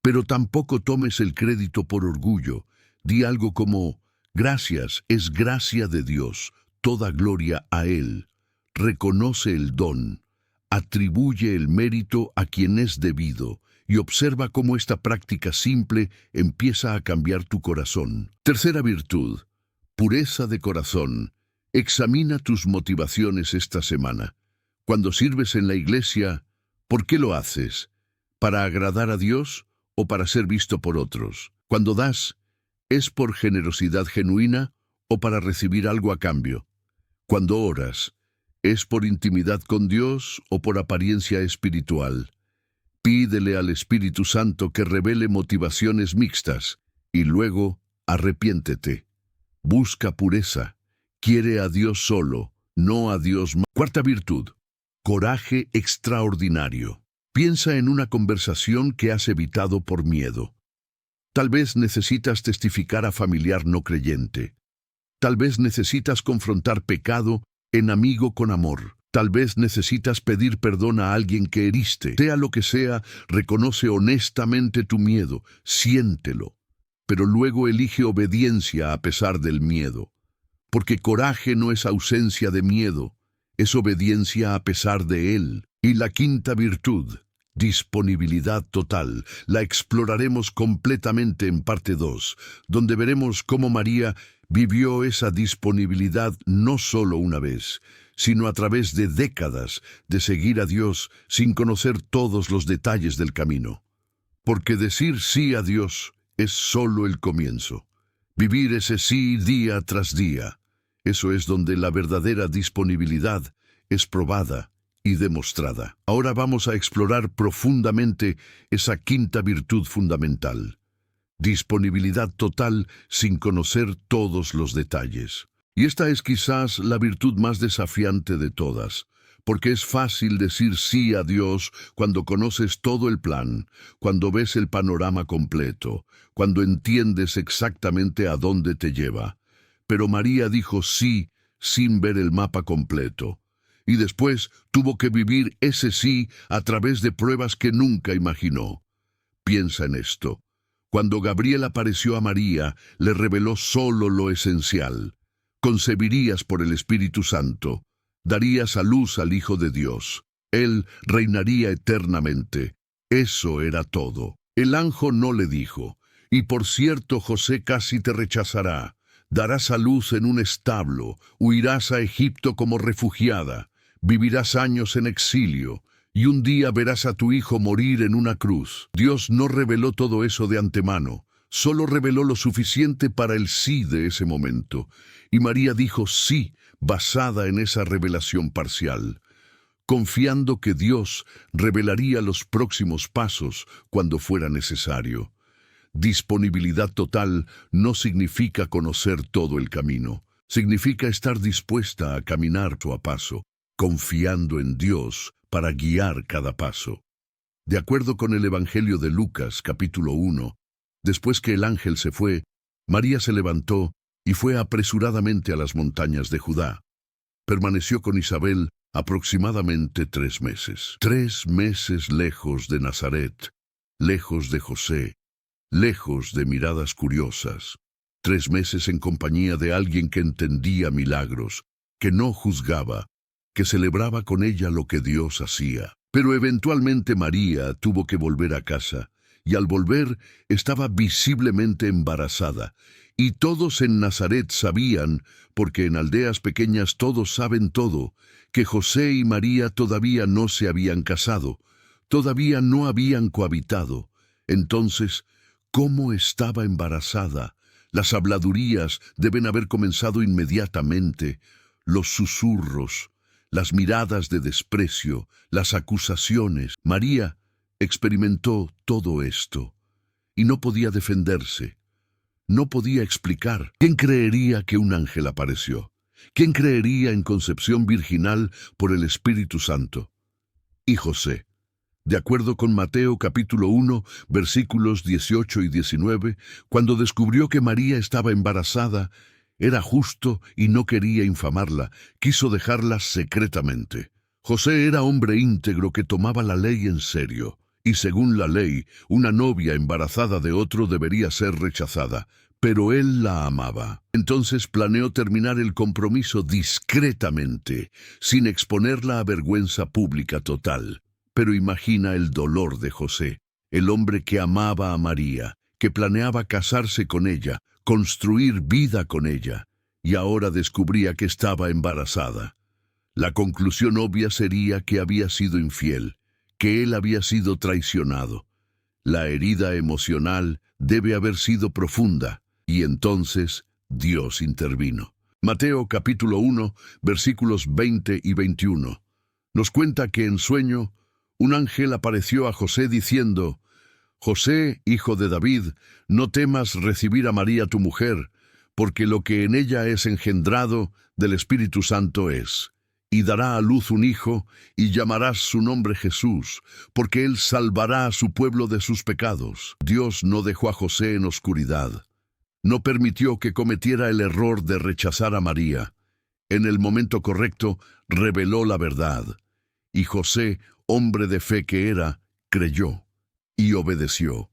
Pero tampoco tomes el crédito por orgullo. Di algo como: gracias, es gracia de Dios, toda gloria a Él. Reconoce el don, atribuye el mérito a quien es debido y observa cómo esta práctica simple empieza a cambiar tu corazón. Tercera virtud, pureza de corazón. Examina tus motivaciones esta semana. Cuando sirves en la iglesia, ¿por qué lo haces? ¿Para agradar a Dios o para ser visto por otros? Cuando das, ¿es por generosidad genuina o para recibir algo a cambio? Cuando oras, ¿es por intimidad con Dios o por apariencia espiritual? Pídele al Espíritu Santo que revele motivaciones mixtas y luego arrepiéntete. Busca pureza. Quiere a Dios solo, no a Dios más. Cuarta virtud, coraje extraordinario. Piensa en una conversación que has evitado por miedo. Tal vez necesitas testificar a familiar no creyente. Tal vez necesitas confrontar pecado en amigo con amor. Tal vez necesitas pedir perdón a alguien que heriste. Sea lo que sea, reconoce honestamente tu miedo, siéntelo, pero luego elige obediencia a pesar del miedo. Porque coraje no es ausencia de miedo, es obediencia a pesar de él. Y la quinta virtud, disponibilidad total, la exploraremos completamente en parte 2, donde veremos cómo María vivió esa disponibilidad no solo una vez, sino a través de décadas de seguir a Dios sin conocer todos los detalles del camino. Porque decir sí a Dios es solo el comienzo. Vivir ese sí día tras día, eso es donde la verdadera disponibilidad es probada y demostrada. Ahora vamos a explorar profundamente esa quinta virtud fundamental. Disponibilidad total sin conocer todos los detalles. Y esta es quizás la virtud más desafiante de todas, porque es fácil decir sí a Dios cuando conoces todo el plan, cuando ves el panorama completo, cuando entiendes exactamente a dónde te lleva. Pero María dijo sí sin ver el mapa completo, y después tuvo que vivir ese sí a través de pruebas que nunca imaginó. Piensa en esto. Cuando Gabriel apareció a María, le reveló solo lo esencial. Concebirías por el Espíritu Santo, darías a luz al Hijo de Dios. Él reinaría eternamente. Eso era todo. El ángel no le dijo, y por cierto José casi te rechazará. Darás a luz en un establo, huirás a Egipto como refugiada, vivirás años en exilio, y un día verás a tu hijo morir en una cruz. Dios no reveló todo eso de antemano, solo reveló lo suficiente para el sí de ese momento. Y María dijo sí, basada en esa revelación parcial, confiando que Dios revelaría los próximos pasos cuando fuera necesario. Disponibilidad total no significa conocer todo el camino, significa estar dispuesta a caminar paso a paso, confiando en Dios para guiar cada paso. De acuerdo con el Evangelio de Lucas, capítulo 1, después que el ángel se fue, María se levantó y fue apresuradamente a las montañas de Judá. Permaneció con Isabel aproximadamente 3 meses. 3 meses lejos de Nazaret, lejos de José, lejos de miradas curiosas. 3 meses en compañía de alguien que entendía milagros, que no juzgaba, que celebraba con ella lo que Dios hacía. Pero eventualmente María tuvo que volver a casa, y al volver estaba visiblemente embarazada, y todos en Nazaret sabían, porque en aldeas pequeñas todos saben todo, que José y María todavía no se habían casado, todavía no habían cohabitado. Entonces, ¿cómo estaba embarazada? Las habladurías deben haber comenzado inmediatamente, los susurros, las miradas de desprecio, las acusaciones. María experimentó todo esto y no podía defenderse, no podía explicar. ¿Quién creería que un ángel apareció? ¿Quién creería en concepción virginal por el Espíritu Santo? Y José. De acuerdo con Mateo capítulo 1, versículos 18 y 19, cuando descubrió que María estaba embarazada, era justo y no quería infamarla, quiso dejarla secretamente. José era hombre íntegro que tomaba la ley en serio, y según la ley, una novia embarazada de otro debería ser rechazada, pero él la amaba. Entonces planeó terminar el compromiso discretamente, sin exponerla a vergüenza pública total. Pero imagina el dolor de José. el hombre que amaba a María, que planeaba casarse con ella, construir vida con ella, y ahora descubría que estaba embarazada. La conclusión obvia sería que había sido infiel, que él había sido traicionado. La herida emocional debe haber sido profunda, y entonces Dios intervino. Mateo capítulo 1, versículos 20 y 21. Nos cuenta que en sueño, un ángel apareció a José diciendo: José, hijo de David, no temas recibir a María tu mujer, porque lo que en ella es engendrado del Espíritu Santo es. Y dará a luz un hijo, y llamarás su nombre Jesús, porque él salvará a su pueblo de sus pecados. Dios no dejó a José en oscuridad. No permitió que cometiera el error de rechazar a María. En el momento correcto, reveló la verdad. Y José, hombre de fe que era, creyó y obedeció.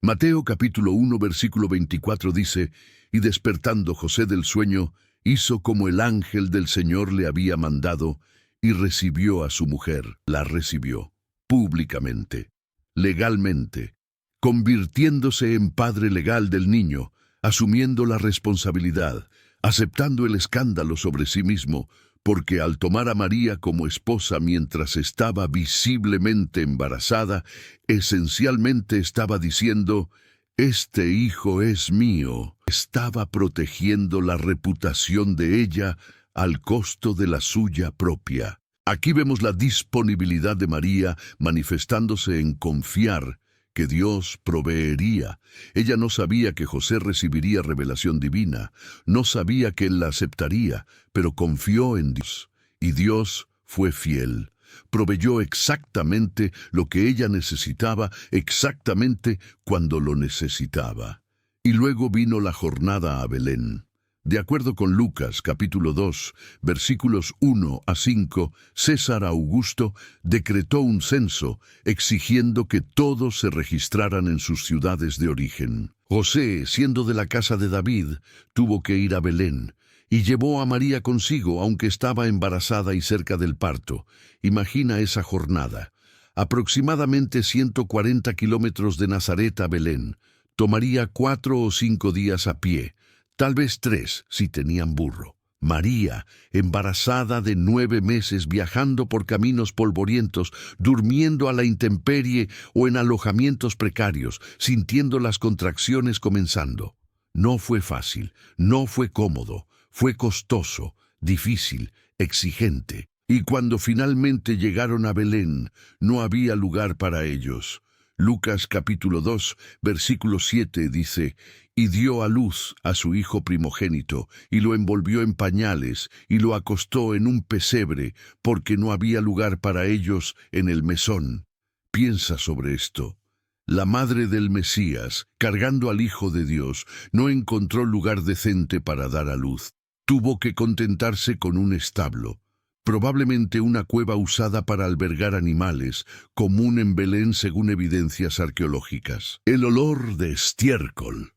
Mateo capítulo 1, versículo 24 dice: Y despertando José del sueño, hizo como el ángel del Señor le había mandado, y recibió a su mujer. La recibió, públicamente, legalmente, convirtiéndose en padre legal del niño, asumiendo la responsabilidad, aceptando el escándalo sobre sí mismo, porque al tomar a María como esposa mientras estaba visiblemente embarazada, esencialmente estaba diciendo: este hijo es mío. Estaba protegiendo la reputación de ella al costo de la suya propia. Aquí vemos la disponibilidad de María manifestándose en confiar que Dios proveería. Ella no sabía que José recibiría revelación divina, no sabía que él la aceptaría, pero confió en Dios. Y Dios fue fiel. Proveyó exactamente lo que ella necesitaba, exactamente cuando lo necesitaba. Y luego vino la jornada a Belén. De acuerdo con Lucas capítulo 2, versículos 1 a 5, César Augusto decretó un censo exigiendo que todos se registraran en sus ciudades de origen. José, siendo de la casa de David, tuvo que ir a Belén y llevó a María consigo, aunque estaba embarazada y cerca del parto. Imagina esa jornada. Aproximadamente 140 kilómetros de Nazaret a Belén. Tomaría 4 o 5 días a pie. Tal vez 3 si tenían burro. María, embarazada de 9 meses, viajando por caminos polvorientos, durmiendo a la intemperie o en alojamientos precarios, sintiendo las contracciones comenzando. No fue fácil, no fue cómodo, fue costoso, difícil, exigente. Y cuando finalmente llegaron a Belén, no había lugar para ellos. Lucas capítulo 2, versículo 7 dice: Y dio a luz a su hijo primogénito, y lo envolvió en pañales, y lo acostó en un pesebre, porque no había lugar para ellos en el mesón. Piensa sobre esto. La madre del Mesías, cargando al Hijo de Dios, no encontró lugar decente para dar a luz. Tuvo que contentarse con un establo. Probablemente una cueva usada para albergar animales, común en Belén según evidencias arqueológicas. El olor de estiércol,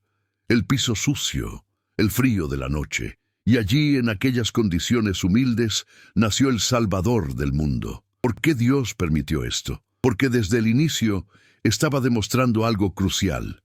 el piso sucio, el frío de la noche. Y allí, en aquellas condiciones humildes, nació el Salvador del mundo. ¿Por qué Dios permitió esto? Porque desde el inicio estaba demostrando algo crucial.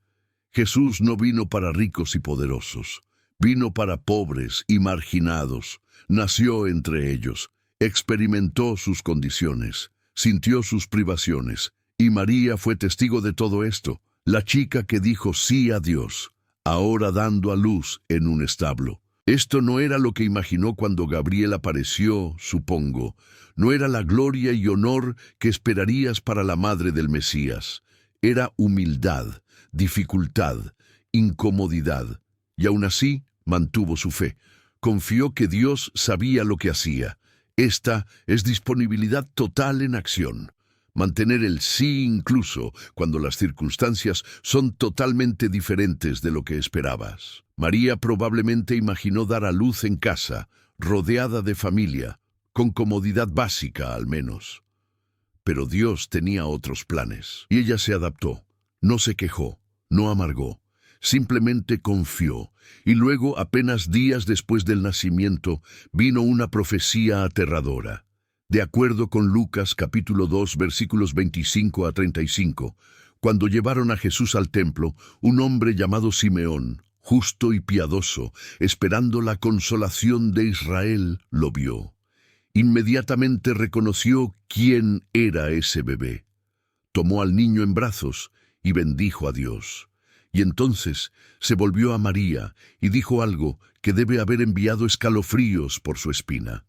Jesús no vino para ricos y poderosos, vino para pobres y marginados. Nació entre ellos. Experimentó sus condiciones, sintió sus privaciones, y María fue testigo de todo esto, la chica que dijo sí a Dios, ahora dando a luz en un establo. Esto no era lo que imaginó cuando Gabriel apareció, supongo. No era la gloria y honor que esperarías para la madre del Mesías. Era humildad, dificultad, incomodidad, y aún así mantuvo su fe. Confió que Dios sabía lo que hacía. Esta es disponibilidad total en acción. Mantener el sí incluso cuando las circunstancias son totalmente diferentes de lo que esperabas. María probablemente imaginó dar a luz en casa, rodeada de familia, con comodidad básica al menos. Pero Dios tenía otros planes, y ella se adaptó. No se quejó, no amargó. Simplemente confió, y luego, apenas días después del nacimiento, vino una profecía aterradora. De acuerdo con Lucas capítulo 2 versículos 25 a 35, cuando llevaron a Jesús al templo, un hombre llamado Simeón, justo y piadoso, esperando la consolación de Israel, lo vio. Inmediatamente reconoció quién era ese bebé. Tomó al niño en brazos y bendijo a Dios. Y entonces se volvió a María y dijo algo que debe haber enviado escalofríos por su espina.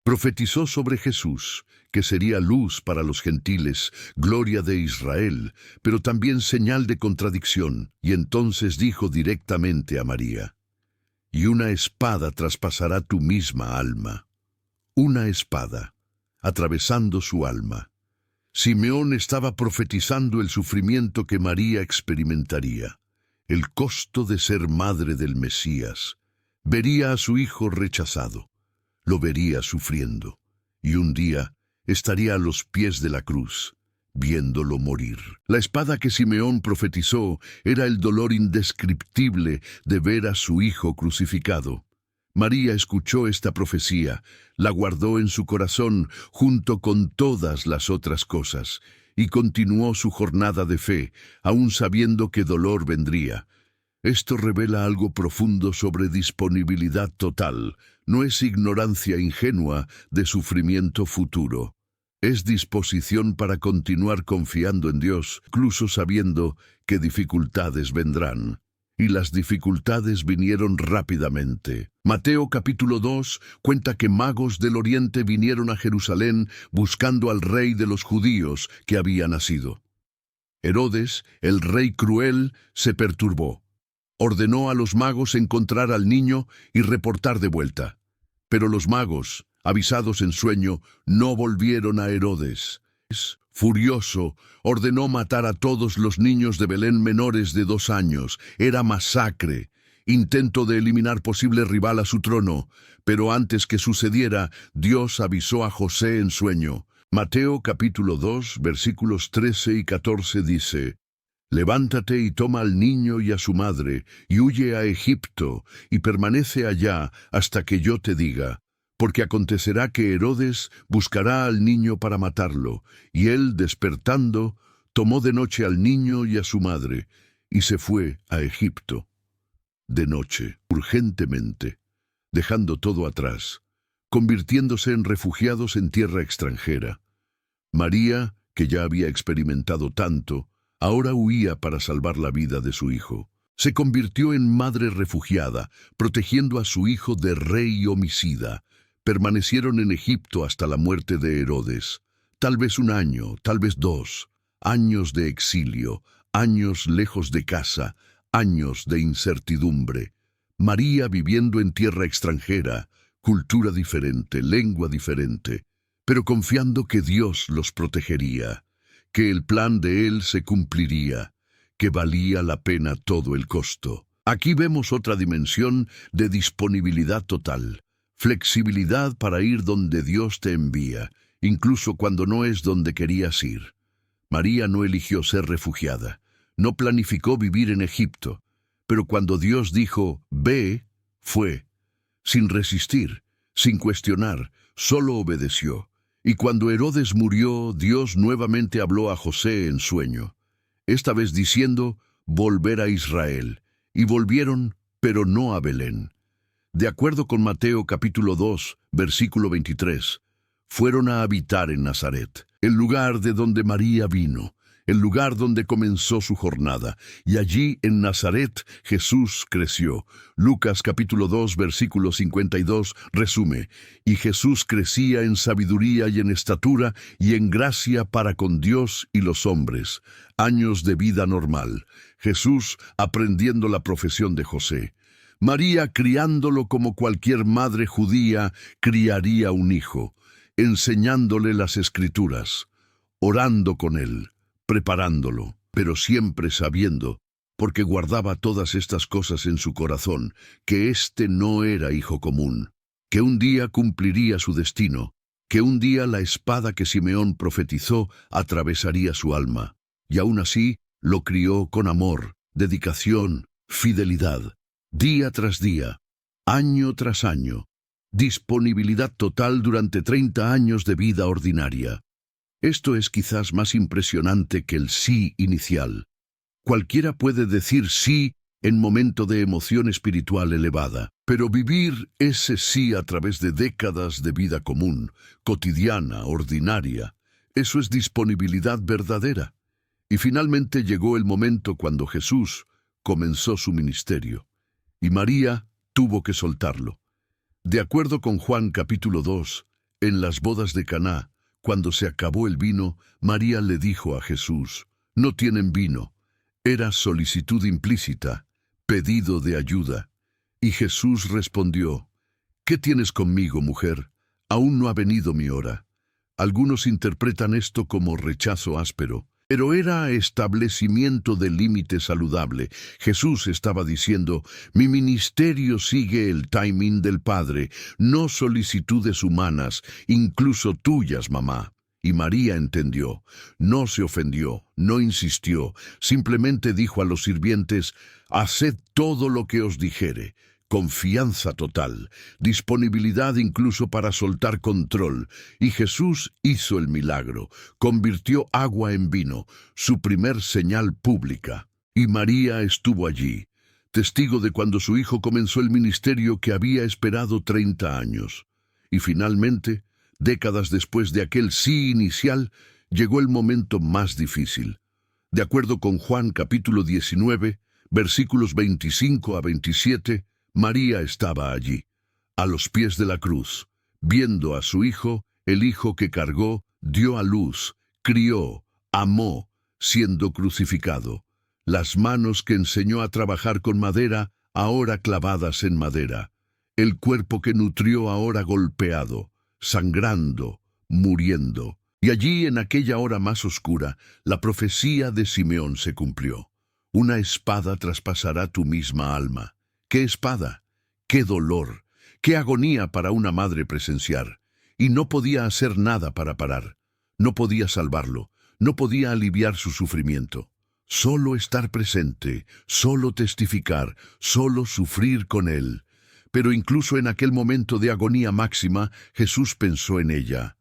Profetizó sobre Jesús, que sería luz para los gentiles, gloria de Israel, pero también señal de contradicción, y entonces dijo directamente a María: «Y una espada traspasará tu misma alma». Una espada, atravesando su alma. Simeón estaba profetizando el sufrimiento que María experimentaría, el costo de ser madre del Mesías. Vería a su hijo rechazado, lo vería sufriendo, y un día estaría a los pies de la cruz, viéndolo morir. La espada que Simeón profetizó era el dolor indescriptible de ver a su hijo crucificado. María escuchó esta profecía, la guardó en su corazón junto con todas las otras cosas, y continuó su jornada de fe, aun sabiendo que dolor vendría. Esto revela algo profundo sobre disponibilidad total. No es ignorancia ingenua de sufrimiento futuro. Es disposición para continuar confiando en Dios, incluso sabiendo que dificultades vendrán. Y las dificultades vinieron rápidamente. Mateo capítulo 2 cuenta que magos del oriente vinieron a Jerusalén buscando al rey de los judíos que había nacido. Herodes, el rey cruel, se perturbó. Ordenó a los magos encontrar al niño y reportar de vuelta. Pero los magos, avisados en sueño, no volvieron a Herodes. Furioso, ordenó matar a todos los niños de Belén menores de 2 años. Era masacre, intento de eliminar posible rival a su trono. Pero antes que sucediera, Dios avisó a José en sueño. Mateo capítulo 2, versículos 13 y 14 dice: «Levántate y toma al niño y a su madre, y huye a Egipto, y permanece allá hasta que yo te diga. Porque acontecerá que Herodes buscará al niño para matarlo, y él, despertando, tomó de noche al niño y a su madre, y se fue a Egipto. De noche, urgentemente, dejando todo atrás, convirtiéndose en refugiados en tierra extranjera. María, que ya había experimentado tanto, ahora huía para salvar la vida de su hijo. Se convirtió en madre refugiada, protegiendo a su hijo de rey homicida. Permanecieron en Egipto hasta la muerte de Herodes. Tal vez 1 año, tal vez 2. Años de exilio, años lejos de casa, años de incertidumbre. María viviendo en tierra extranjera, cultura diferente, lengua diferente, pero confiando que Dios los protegería, que el plan de Él se cumpliría, que valía la pena todo el costo. Aquí vemos otra dimensión de disponibilidad total. Flexibilidad para ir donde Dios te envía, incluso cuando no es donde querías ir. María no eligió ser refugiada, no planificó vivir en Egipto, pero cuando Dios dijo, «Ve», fue, sin resistir, sin cuestionar, solo obedeció. Y cuando Herodes murió, Dios nuevamente habló a José en sueño, esta vez diciendo, «Volver a Israel». Y volvieron, pero no a Belén. De acuerdo con Mateo capítulo 2, versículo 23, fueron a habitar en Nazaret, el lugar de donde María vino, el lugar donde comenzó su jornada, y allí en Nazaret Jesús creció. Lucas capítulo 2, versículo 52 resume: «Y Jesús crecía en sabiduría y en estatura y en gracia para con Dios y los hombres». Años de vida normal. Jesús aprendiendo la profesión de José. María criándolo como cualquier madre judía criaría un hijo, enseñándole las Escrituras, orando con él, preparándolo, pero siempre sabiendo, porque guardaba todas estas cosas en su corazón, que éste no era hijo común, que un día cumpliría su destino, que un día la espada que Simeón profetizó atravesaría su alma, y aún así lo crió con amor, dedicación, fidelidad. Día tras día, año tras año, disponibilidad total durante 30 años de vida ordinaria. Esto es quizás más impresionante que el sí inicial. Cualquiera puede decir sí en momento de emoción espiritual elevada, pero vivir ese sí a través de décadas de vida común, cotidiana, ordinaria, eso es disponibilidad verdadera. Y finalmente llegó el momento cuando Jesús comenzó su ministerio, y María tuvo que soltarlo. De acuerdo con Juan capítulo 2, en las bodas de Caná, cuando se acabó el vino, María le dijo a Jesús, «No tienen vino». Era solicitud implícita, pedido de ayuda. Y Jesús respondió, «¿Qué tienes conmigo, mujer? Aún no ha venido mi hora». Algunos interpretan esto como rechazo áspero, pero era establecimiento de límite saludable. Jesús estaba diciendo, «Mi ministerio sigue el timing del Padre, no solicitudes humanas, incluso tuyas, mamá». Y María entendió, no se ofendió, no insistió, simplemente dijo a los sirvientes, «Haced todo lo que os dijere». Confianza total, disponibilidad incluso para soltar control. Y Jesús hizo el milagro, convirtió agua en vino, su primer señal pública. Y María estuvo allí, testigo de cuando su hijo comenzó el ministerio que había esperado 30 años. Y finalmente, décadas después de aquel sí inicial, llegó el momento más difícil. De acuerdo con Juan capítulo 19, versículos 25 a 27, María estaba allí, a los pies de la cruz, viendo a su hijo, el hijo que cargó, dio a luz, crió, amó, siendo crucificado. Las manos que enseñó a trabajar con madera, ahora clavadas en madera. El cuerpo que nutrió ahora golpeado, sangrando, muriendo. Y allí, en aquella hora más oscura, la profecía de Simeón se cumplió. Una espada traspasará tu misma alma. ¡Qué espada! ¡Qué dolor! ¡Qué agonía para una madre presenciar! Y no podía hacer nada para parar. No podía salvarlo. No podía aliviar su sufrimiento. Solo estar presente, solo testificar, solo sufrir con él. Pero incluso en aquel momento de agonía máxima, Jesús pensó en ella.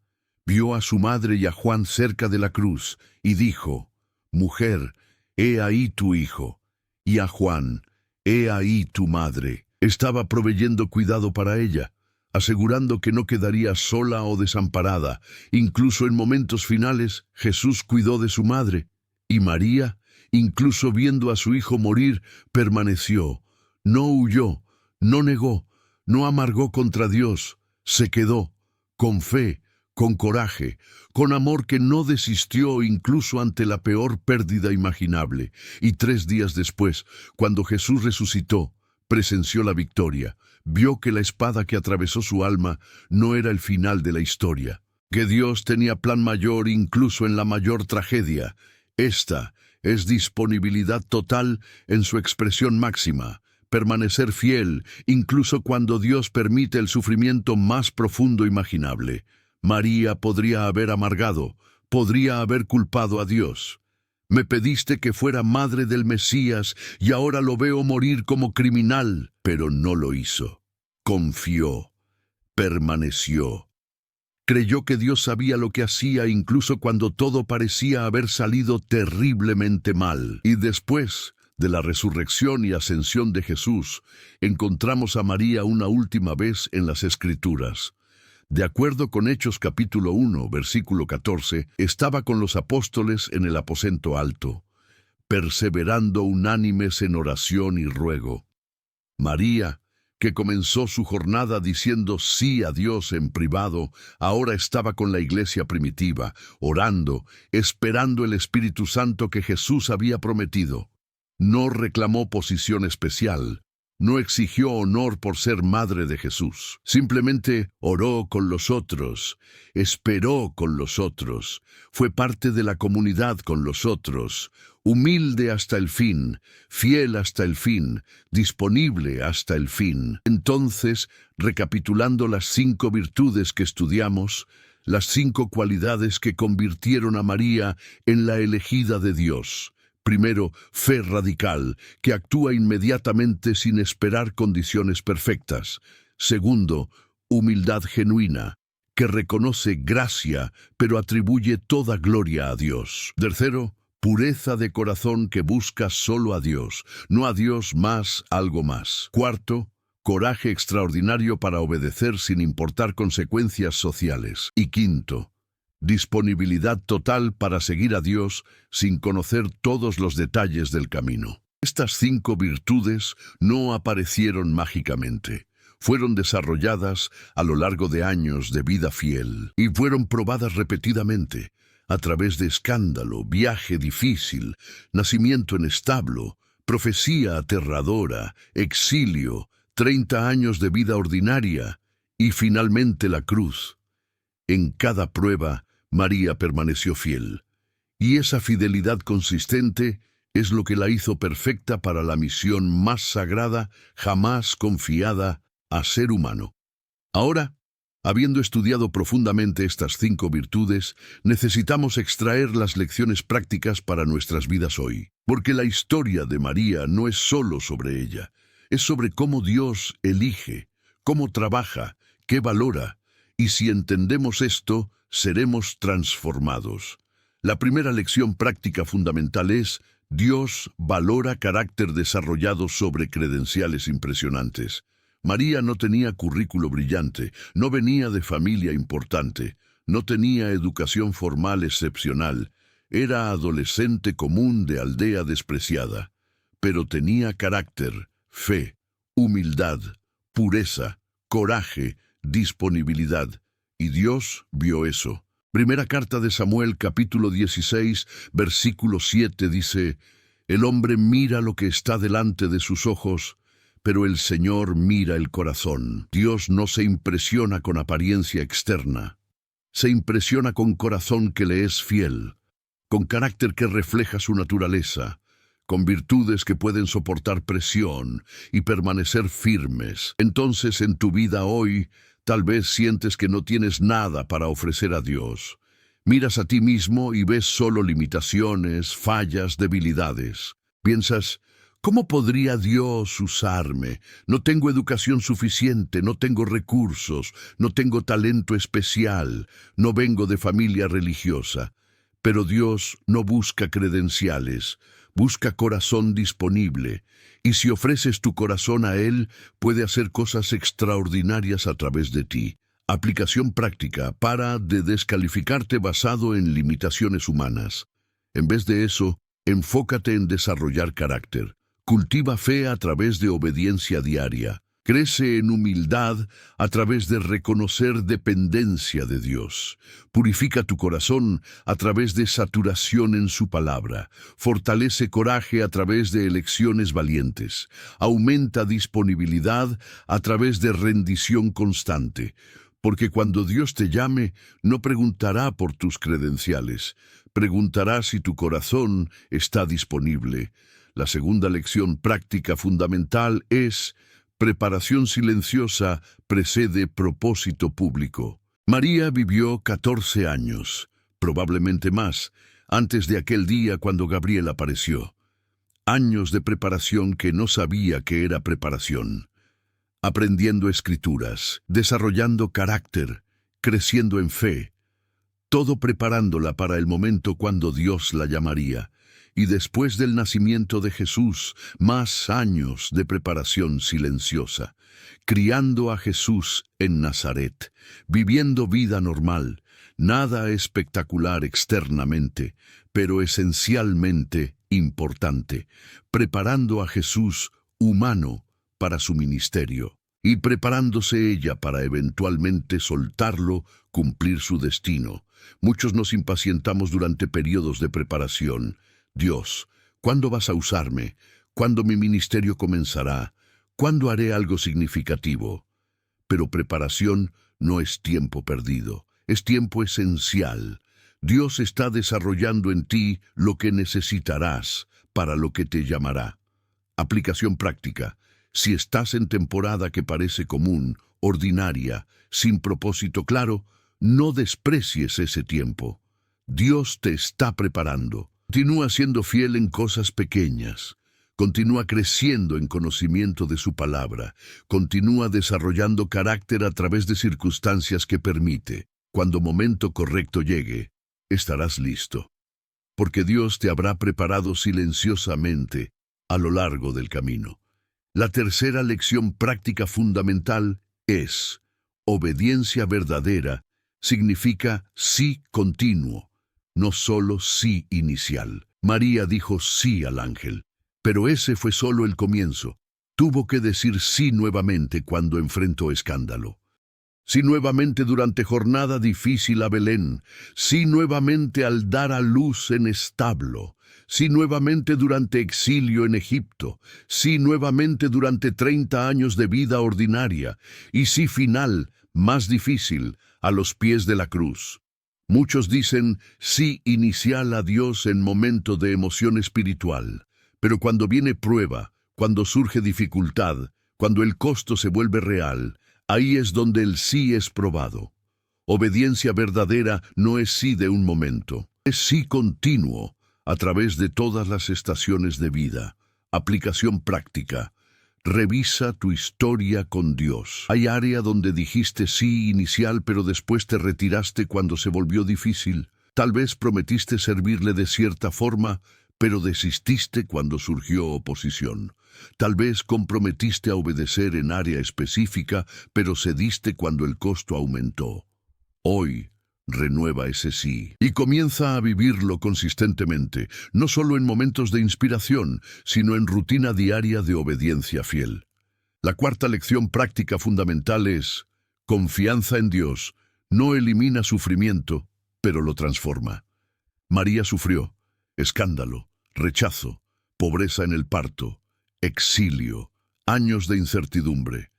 Vio a su madre y a Juan cerca de la cruz y dijo, «Mujer, he ahí tu hijo». Y a Juan, «He ahí tu madre». Estaba proveyendo cuidado para ella, asegurando que no quedaría sola o desamparada. Incluso en momentos finales, Jesús cuidó de su madre. Y María, incluso viendo a su hijo morir, permaneció. No huyó, no negó, no amargó contra Dios. Se quedó, con fe, con coraje, con amor que no desistió incluso ante la peor pérdida imaginable. Y 3 días después, cuando Jesús resucitó, presenció la victoria, vio que la espada que atravesó su alma no era el final de la historia, que Dios tenía plan mayor incluso en la mayor tragedia. Esta es disponibilidad total en su expresión máxima, permanecer fiel incluso cuando Dios permite el sufrimiento más profundo imaginable. María podría haber amargado, podría haber culpado a Dios. Me pediste que fuera madre del Mesías y ahora lo veo morir como criminal, pero no lo hizo. Confió, permaneció. Creyó que Dios sabía lo que hacía incluso cuando todo parecía haber salido terriblemente mal. Y después de la resurrección y ascensión de Jesús, encontramos a María una última vez en las Escrituras. De acuerdo con Hechos capítulo 1, versículo 14, estaba con los apóstoles en el aposento alto, perseverando unánimes en oración y ruego. María, que comenzó su jornada diciendo sí a Dios en privado, ahora estaba con la iglesia primitiva, orando, esperando el Espíritu Santo que Jesús había prometido. No reclamó posición especial, no exigió honor por ser madre de Jesús. Simplemente oró con los otros, esperó con los otros, fue parte de la comunidad con los otros, humilde hasta el fin, fiel hasta el fin, disponible hasta el fin. Entonces, recapitulando las 5 virtudes que estudiamos, las 5 cualidades que convirtieron a María en la elegida de Dios. Primero, fe radical, que actúa inmediatamente sin esperar condiciones perfectas. Segundo, humildad genuina, que reconoce gracia, pero atribuye toda gloria a Dios. Tercero, pureza de corazón que busca solo a Dios, no a Dios más algo más. Cuarto, coraje extraordinario para obedecer sin importar consecuencias sociales. Y quinto, disponibilidad total para seguir a Dios sin conocer todos los detalles del camino. Estas 5 virtudes no aparecieron mágicamente. Fueron desarrolladas a lo largo de años de vida fiel y fueron probadas repetidamente a través de escándalo, viaje difícil, nacimiento en establo, profecía aterradora, exilio, 30 años de vida ordinaria y finalmente la cruz. En cada prueba, María permaneció fiel, y esa fidelidad consistente es lo que la hizo perfecta para la misión más sagrada jamás confiada a ser humano. Ahora, habiendo estudiado profundamente estas 5 virtudes, necesitamos extraer las lecciones prácticas para nuestras vidas hoy, porque la historia de María no es solo sobre ella, es sobre cómo Dios elige, cómo trabaja, qué valora, y si entendemos esto, seremos transformados. La primera lección práctica fundamental es: Dios valora carácter desarrollado sobre credenciales impresionantes. María no tenía currículo brillante, no venía de familia importante, no tenía educación formal excepcional, era adolescente común de aldea despreciada, pero tenía carácter, fe, humildad, pureza, coraje, disponibilidad, y Dios vio eso. Primera carta de Samuel, capítulo 16, versículo 7 dice: El hombre mira lo que está delante de sus ojos, pero el Señor mira el corazón. Dios no se impresiona con apariencia externa, se impresiona con corazón que le es fiel, con carácter que refleja su naturaleza, con virtudes que pueden soportar presión y permanecer firmes. Entonces, en tu vida hoy, tal vez sientes que no tienes nada para ofrecer a Dios. Miras a ti mismo y ves solo limitaciones, fallas, debilidades. Piensas: ¿cómo podría Dios usarme? No tengo educación suficiente, no tengo recursos, no tengo talento especial, no vengo de familia religiosa. Pero Dios no busca credenciales, busca corazón disponible. Y si ofreces tu corazón a Él, puede hacer cosas extraordinarias a través de ti. Aplicación práctica: para de descalificarte basado en limitaciones humanas. En vez de eso, enfócate en desarrollar carácter. Cultiva fe a través de obediencia diaria. Crece en humildad a través de reconocer dependencia de Dios. Purifica tu corazón a través de saturación en su palabra. Fortalece coraje a través de elecciones valientes. Aumenta disponibilidad a través de rendición constante. Porque cuando Dios te llame, no preguntará por tus credenciales. Preguntará si tu corazón está disponible. La segunda lección práctica fundamental es: preparación silenciosa precede propósito público. María vivió 14 años, probablemente más, antes de aquel día cuando Gabriel apareció. Años de preparación que no sabía que era preparación. Aprendiendo escrituras, desarrollando carácter, creciendo en fe, todo preparándola para el momento cuando Dios la llamaría. Y después del nacimiento de Jesús, más años de preparación silenciosa, criando a Jesús en Nazaret, viviendo vida normal, nada espectacular externamente, pero esencialmente importante, preparando a Jesús humano para su ministerio, y preparándose ella para eventualmente soltarlo, cumplir su destino. Muchos nos impacientamos durante periodos de preparación. Dios, ¿cuándo vas a usarme? ¿Cuándo mi ministerio comenzará? ¿Cuándo haré algo significativo? Pero preparación no es tiempo perdido, es tiempo esencial. Dios está desarrollando en ti lo que necesitarás para lo que te llamará. Aplicación práctica: si estás en temporada que parece común, ordinaria, sin propósito claro, no desprecies ese tiempo. Dios te está preparando. Continúa siendo fiel en cosas pequeñas. Continúa creciendo en conocimiento de su palabra. Continúa desarrollando carácter a través de circunstancias que permite. Cuando momento correcto llegue, estarás listo. Porque Dios te habrá preparado silenciosamente a lo largo del camino. La tercera lección práctica fundamental es: obediencia verdadera significa sí continuo, no solo sí inicial. María dijo sí al ángel, pero ese fue solo el comienzo. Tuvo que decir sí nuevamente cuando enfrentó escándalo. Sí nuevamente durante jornada difícil a Belén. Sí nuevamente al dar a luz en establo. Sí nuevamente durante exilio en Egipto. Sí nuevamente durante 30 años de vida ordinaria. Y sí final, más difícil, a los pies de la cruz. Muchos dicen sí inicial a Dios en momento de emoción espiritual. Pero cuando viene prueba, cuando surge dificultad, cuando el costo se vuelve real, ahí es donde el sí es probado. Obediencia verdadera no es sí de un momento, es sí continuo, a través de todas las estaciones de vida. Aplicación práctica. Revisa tu historia con Dios. ¿Hay área donde dijiste sí inicial pero después te retiraste cuando se volvió difícil? Tal vez prometiste servirle de cierta forma, pero desististe cuando surgió oposición. Tal vez comprometiste a obedecer en área específica, pero cediste cuando el costo aumentó. Hoy, renueva ese sí y comienza a vivirlo consistentemente, no solo en momentos de inspiración, sino en rutina diaria de obediencia fiel. La cuarta lección práctica fundamental es: confianza en Dios no elimina sufrimiento, pero lo transforma. María sufrió escándalo, rechazo, pobreza en el parto, exilio, años de incertidumbre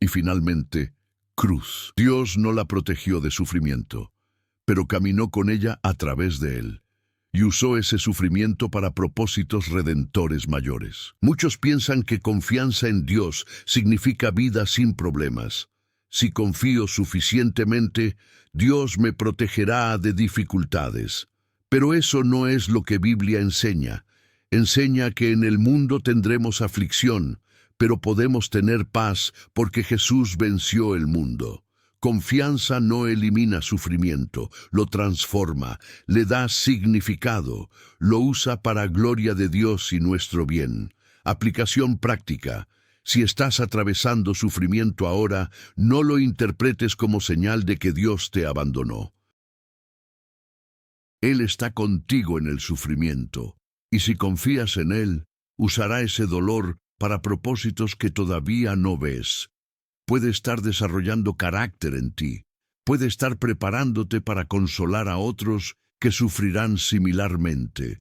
y finalmente, cruz. Dios no la protegió de sufrimiento, pero caminó con ella a través de él y usó ese sufrimiento para propósitos redentores mayores. Muchos piensan que confianza en Dios significa vida sin problemas. Si confío suficientemente, Dios me protegerá de dificultades. Pero eso no es lo que Biblia enseña. Enseña que en el mundo tendremos aflicción, pero podemos tener paz porque Jesús venció el mundo. Confianza no elimina sufrimiento, lo transforma, le da significado, lo usa para gloria de Dios y nuestro bien. Aplicación práctica. Si estás atravesando sufrimiento ahora, no lo interpretes como señal de que Dios te abandonó. Él está contigo en el sufrimiento, y si confías en Él, usará ese dolor para propósitos que todavía no ves. Puede estar desarrollando carácter en ti. Puede estar preparándote para consolar a otros que sufrirán similarmente.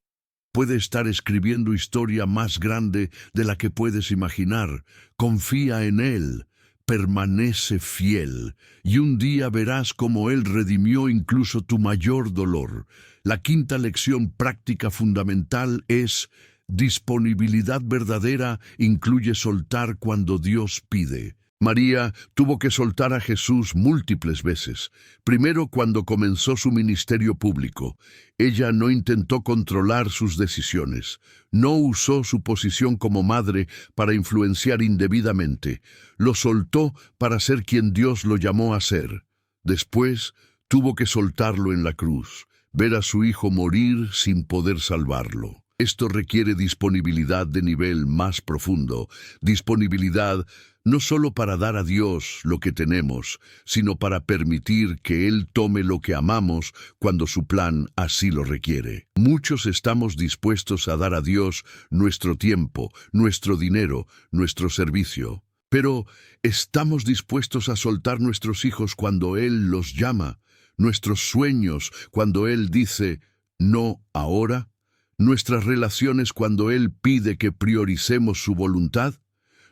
Puede estar escribiendo historia más grande de la que puedes imaginar. Confía en Él. Permanece fiel, y un día verás cómo Él redimió incluso tu mayor dolor. La quinta lección práctica fundamental es: disponibilidad verdadera incluye soltar cuando Dios pide. María tuvo que soltar a Jesús múltiples veces. Primero, cuando comenzó su ministerio público. Ella no intentó controlar sus decisiones. No usó su posición como madre para influenciar indebidamente. Lo soltó para ser quien Dios lo llamó a ser. Después, tuvo que soltarlo en la cruz, ver a su hijo morir sin poder salvarlo. Esto requiere disponibilidad de nivel más profundo, disponibilidad no solo para dar a Dios lo que tenemos, sino para permitir que Él tome lo que amamos cuando su plan así lo requiere. Muchos estamos dispuestos a dar a Dios nuestro tiempo, nuestro dinero, nuestro servicio. Pero ¿estamos dispuestos a soltar nuestros hijos cuando Él los llama? ¿Nuestros sueños cuando Él dice no ahora? ¿Nuestras relaciones cuando Él pide que prioricemos su voluntad?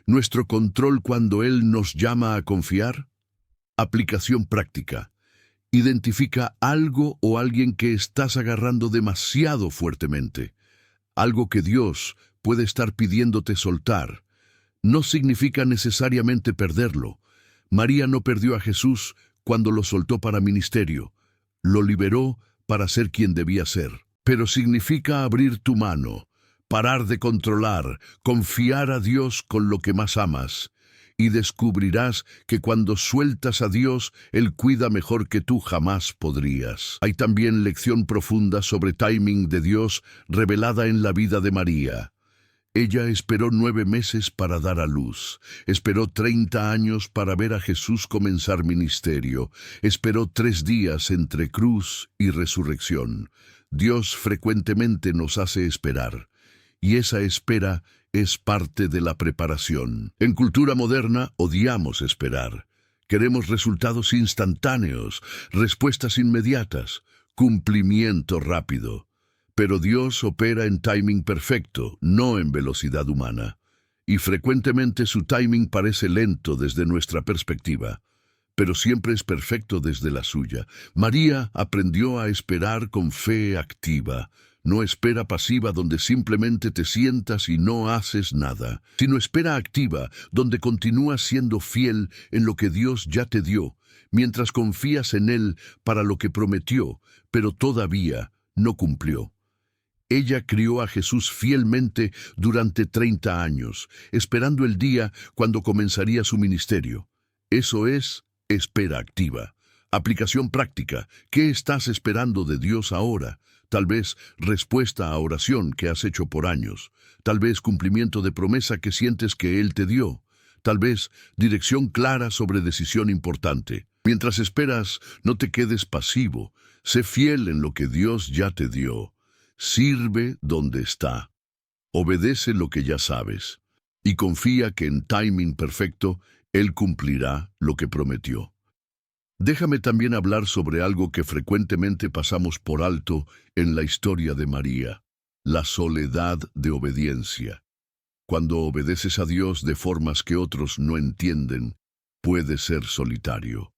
¿Nuestro control cuando Él nos llama a confiar? Aplicación práctica. Identifica algo o alguien que estás agarrando demasiado fuertemente. Algo que Dios puede estar pidiéndote soltar. No significa necesariamente perderlo. María no perdió a Jesús cuando lo soltó para ministerio. Lo liberó para ser quien debía ser. Pero significa abrir tu mano, parar de controlar, confiar a Dios con lo que más amas. Y descubrirás que cuando sueltas a Dios, Él cuida mejor que tú jamás podrías. Hay también lección profunda sobre timing de Dios revelada en la vida de María. Ella esperó 9 meses para dar a luz, esperó 30 años para ver a Jesús comenzar ministerio, esperó 3 días entre cruz y resurrección. Dios frecuentemente nos hace esperar, y esa espera es parte de la preparación. En cultura moderna odiamos esperar. Queremos resultados instantáneos, respuestas inmediatas, cumplimiento rápido. Pero Dios opera en timing perfecto, no en velocidad humana. Y frecuentemente su timing parece lento desde nuestra perspectiva, pero siempre es perfecto desde la suya. María aprendió a esperar con fe activa. No espera pasiva donde simplemente te sientas y no haces nada, sino espera activa donde continúas siendo fiel en lo que Dios ya te dio, mientras confías en Él para lo que prometió, pero todavía no cumplió. Ella crió a Jesús fielmente durante 30 años, esperando el día cuando comenzaría su ministerio. Eso es espera activa. Aplicación práctica. ¿Qué estás esperando de Dios ahora? Tal vez respuesta a oración que has hecho por años. Tal vez cumplimiento de promesa que sientes que Él te dio. Tal vez dirección clara sobre decisión importante. Mientras esperas, no te quedes pasivo. Sé fiel en lo que Dios ya te dio. Sirve donde está. Obedece lo que ya sabes. Y confía que en timing perfecto, Él cumplirá lo que prometió. Déjame también hablar sobre algo que frecuentemente pasamos por alto en la historia de María, la soledad de obediencia. Cuando obedeces a Dios de formas que otros no entienden, puede ser solitario.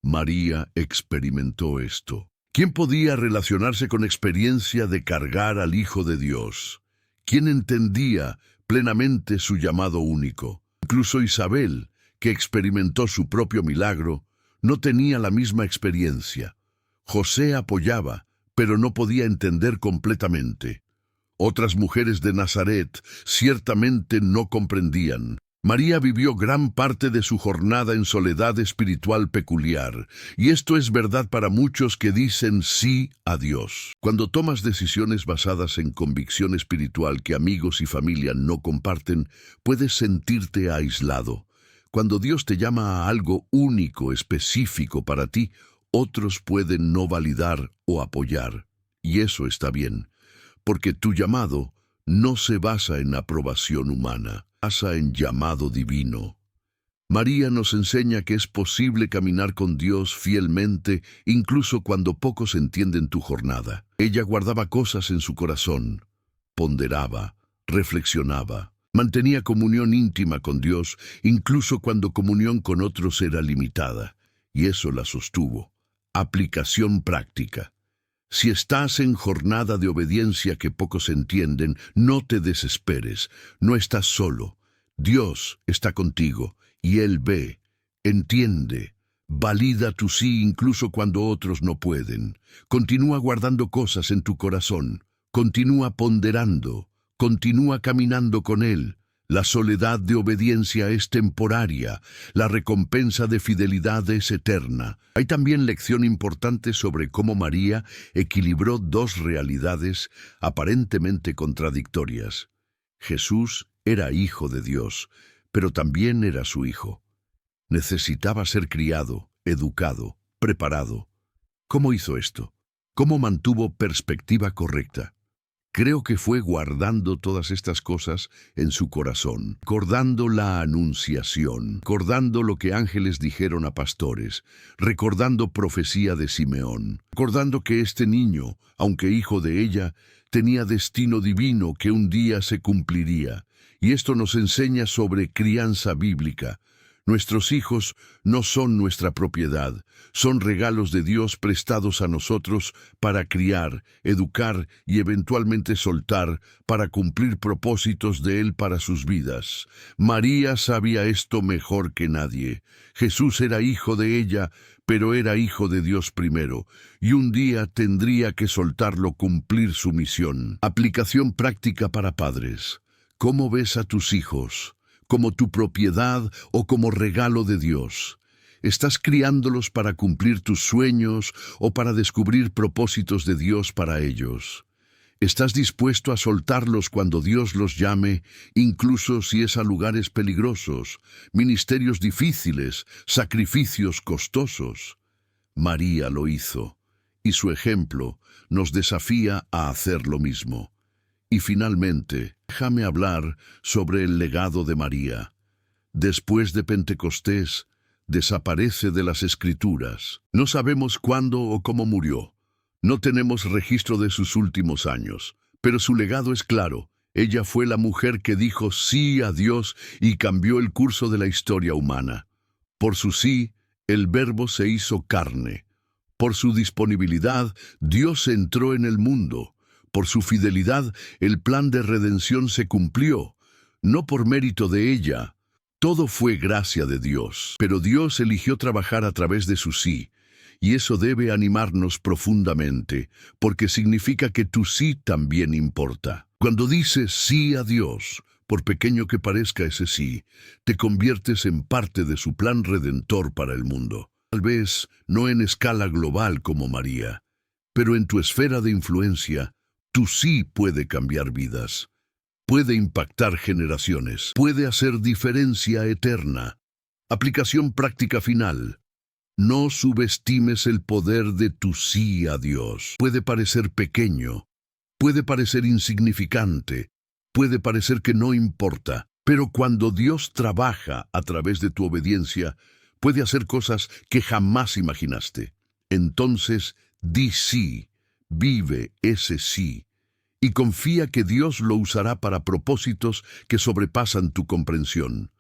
María experimentó esto. ¿Quién podía relacionarse con experiencia de cargar al Hijo de Dios? ¿Quién entendía plenamente su llamado único? Incluso Isabel, que experimentó su propio milagro, no tenía la misma experiencia. José apoyaba, pero no podía entender completamente. Otras mujeres de Nazaret ciertamente no comprendían. María vivió gran parte de su jornada en soledad espiritual peculiar, y esto es verdad para muchos que dicen sí a Dios. Cuando tomas decisiones basadas en convicción espiritual que amigos y familia no comparten, puedes sentirte aislado. Cuando Dios te llama a algo único, específico para ti, otros pueden no validar o apoyar, y eso está bien, porque tu llamado no se basa en aprobación humana, basa en llamado divino. María nos enseña que es posible caminar con Dios fielmente, incluso cuando pocos entienden tu jornada. Ella guardaba cosas en su corazón, ponderaba, reflexionaba. Mantenía comunión íntima con Dios, incluso cuando comunión con otros era limitada, y eso la sostuvo. Aplicación práctica. Si estás en jornada de obediencia que pocos entienden, no te desesperes, no estás solo. Dios está contigo, y Él ve, entiende, valida tu sí incluso cuando otros no pueden. Continúa guardando cosas en tu corazón, continúa ponderando. Continúa caminando con Él. La soledad de obediencia es temporaria, la recompensa de fidelidad es eterna. Hay también lección importante sobre cómo María equilibró dos realidades aparentemente contradictorias. Jesús era hijo de Dios, pero también era su hijo. Necesitaba ser criado, educado, preparado. ¿Cómo hizo esto? ¿Cómo mantuvo perspectiva correcta? Creo que fue guardando todas estas cosas en su corazón, recordando la anunciación, recordando lo que ángeles dijeron a pastores, recordando profecía de Simeón, recordando que este niño, aunque hijo de ella, tenía destino divino que un día se cumpliría. Y esto nos enseña sobre crianza bíblica. Nuestros hijos no son nuestra propiedad, son regalos de Dios prestados a nosotros para criar, educar y eventualmente soltar para cumplir propósitos de Él para sus vidas. María sabía esto mejor que nadie. Jesús era hijo de ella, pero era hijo de Dios primero, y un día tendría que soltarlo cumplir su misión. Aplicación práctica para padres. ¿Cómo ves a tus hijos? ¿Como tu propiedad o como regalo de Dios? ¿Estás criándolos para cumplir tus sueños o para descubrir propósitos de Dios para ellos? ¿Estás dispuesto a soltarlos cuando Dios los llame, incluso si es a lugares peligrosos, ministerios difíciles, sacrificios costosos? María lo hizo, y su ejemplo nos desafía a hacer lo mismo. Y finalmente, déjame hablar sobre el legado de María. Después de Pentecostés, desaparece de las Escrituras. No sabemos cuándo o cómo murió. No tenemos registro de sus últimos años, pero su legado es claro. Ella fue la mujer que dijo sí a Dios y cambió el curso de la historia humana. Por su sí, el Verbo se hizo carne. Por su disponibilidad, Dios entró en el mundo. Por su fidelidad, el plan de redención se cumplió, no por mérito de ella. Todo fue gracia de Dios, pero Dios eligió trabajar a través de su sí, y eso debe animarnos profundamente, porque significa que tu sí también importa. Cuando dices sí a Dios, por pequeño que parezca ese sí, te conviertes en parte de su plan redentor para el mundo. Tal vez no en escala global como María, pero en tu esfera de influencia, tu sí puede cambiar vidas, puede impactar generaciones, puede hacer diferencia eterna. Aplicación práctica final. No subestimes el poder de tu sí a Dios. Puede parecer pequeño, puede parecer insignificante, puede parecer que no importa, pero cuando Dios trabaja a través de tu obediencia, puede hacer cosas que jamás imaginaste. Entonces, di sí. Vive ese sí y confía que Dios lo usará para propósitos que sobrepasan tu comprensión.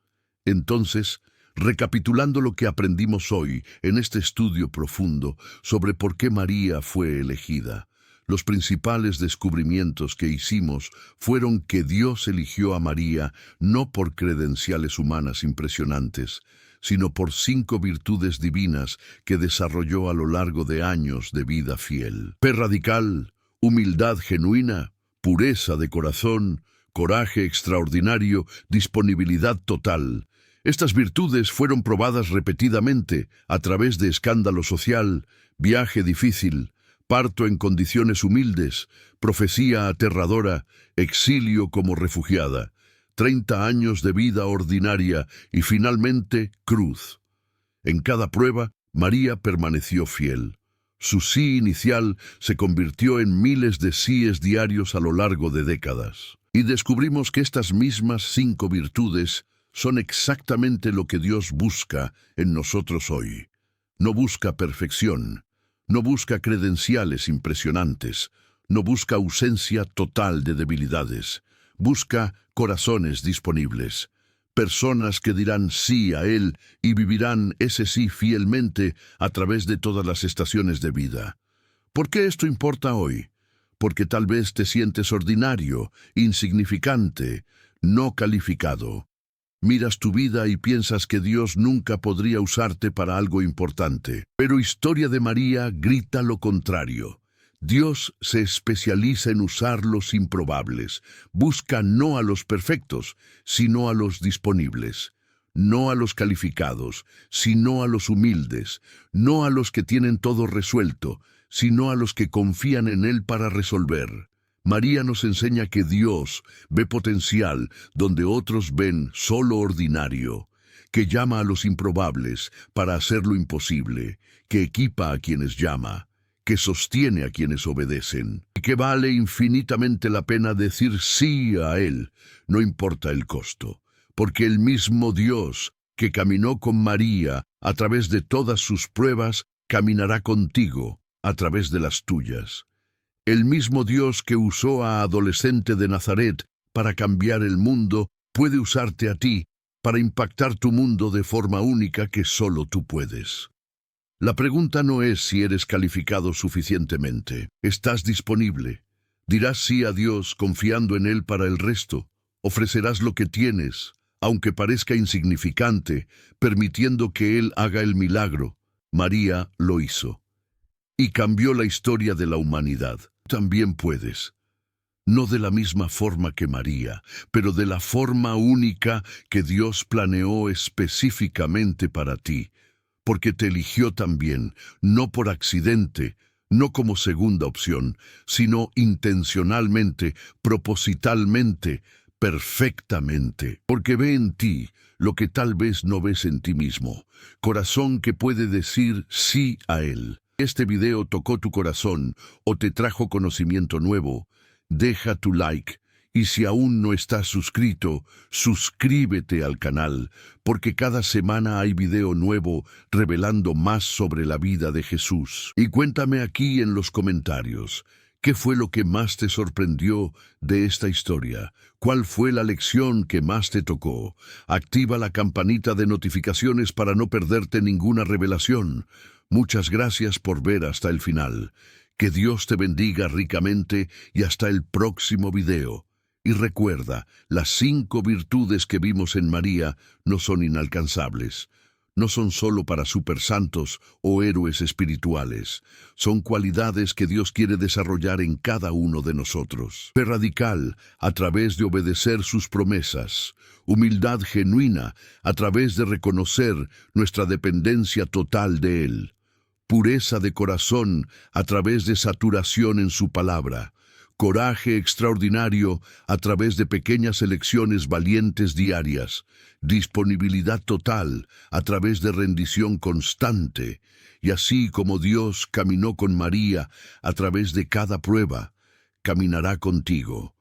Entonces, recapitulando lo que aprendimos hoy en este estudio profundo sobre por qué María fue elegida, los principales descubrimientos que hicimos fueron que Dios eligió a María no por credenciales humanas impresionantes, sino por 5 virtudes divinas que desarrolló a lo largo de años de vida fiel. Fe radical, humildad genuina, pureza de corazón, coraje extraordinario, disponibilidad total. Estas virtudes fueron probadas repetidamente a través de escándalo social, viaje difícil, parto en condiciones humildes, profecía aterradora, exilio como refugiada, 30 años de vida ordinaria y finalmente cruz. En cada prueba, María permaneció fiel. Su sí inicial se convirtió en miles de síes diarios a lo largo de décadas. Y descubrimos que estas mismas 5 virtudes son exactamente lo que Dios busca en nosotros hoy. No busca perfección, no busca credenciales impresionantes, no busca ausencia total de debilidades. Busca corazones disponibles, personas que dirán sí a Él y vivirán ese sí fielmente a través de todas las estaciones de vida. ¿Por qué esto importa hoy? Porque tal vez te sientes ordinario, insignificante, no calificado. Miras tu vida y piensas que Dios nunca podría usarte para algo importante. Pero Historia de María grita lo contrario. Dios se especializa en usar los improbables. Busca no a los perfectos, sino a los disponibles. No a los calificados, sino a los humildes. No a los que tienen todo resuelto, sino a los que confían en Él para resolver. María nos enseña que Dios ve potencial donde otros ven solo ordinario, que llama a los improbables para hacer lo imposible, que equipa a quienes llama, que sostiene a quienes obedecen, y que vale infinitamente la pena decir sí a Él, no importa el costo, porque el mismo Dios que caminó con María a través de todas sus pruebas, caminará contigo a través de las tuyas. El mismo Dios que usó a adolescente de Nazaret para cambiar el mundo, puede usarte a ti para impactar tu mundo de forma única que solo tú puedes. La pregunta no es si eres calificado suficientemente. ¿Estás disponible? ¿Dirás sí a Dios confiando en Él para el resto? ¿Ofrecerás lo que tienes, aunque parezca insignificante, permitiendo que Él haga el milagro? María lo hizo y cambió la historia de la humanidad. También puedes. No de la misma forma que María, pero de la forma única que Dios planeó específicamente para ti, porque te eligió también, no por accidente, no como segunda opción, sino intencionalmente, propositalmente, perfectamente, porque ve en ti lo que tal vez no ves en ti mismo, corazón que puede decir sí a Él. Este video tocó tu corazón o te trajo conocimiento nuevo. Deja tu like y si aún no estás suscrito, suscríbete al canal, porque cada semana hay video nuevo revelando más sobre la vida de Jesús. Y cuéntame aquí en los comentarios, ¿qué fue lo que más te sorprendió de esta historia? ¿Cuál fue la lección que más te tocó? Activa la campanita de notificaciones para no perderte ninguna revelación. Muchas gracias por ver hasta el final. Que Dios te bendiga ricamente y hasta el próximo video. Y recuerda, las 5 virtudes que vimos en María no son inalcanzables. No son solo para supersantos o héroes espirituales. Son cualidades que Dios quiere desarrollar en cada uno de nosotros. Fe radical a través de obedecer sus promesas. Humildad genuina a través de reconocer nuestra dependencia total de Él. Pureza de corazón a través de saturación en su palabra. Coraje extraordinario a través de pequeñas elecciones valientes diarias. Disponibilidad total a través de rendición constante. Y así como Dios caminó con María a través de cada prueba, caminará contigo.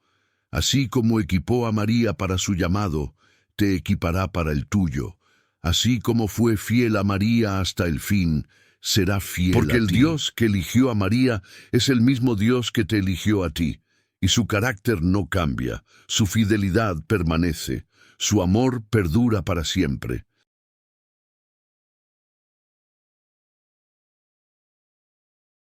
Así como equipó a María para su llamado, te equipará para el tuyo. Así como fue fiel a María hasta el fin, será fiel a ti. Porque el Dios que eligió a María es el mismo Dios que te eligió a ti, y su carácter no cambia, su fidelidad permanece, su amor perdura para siempre.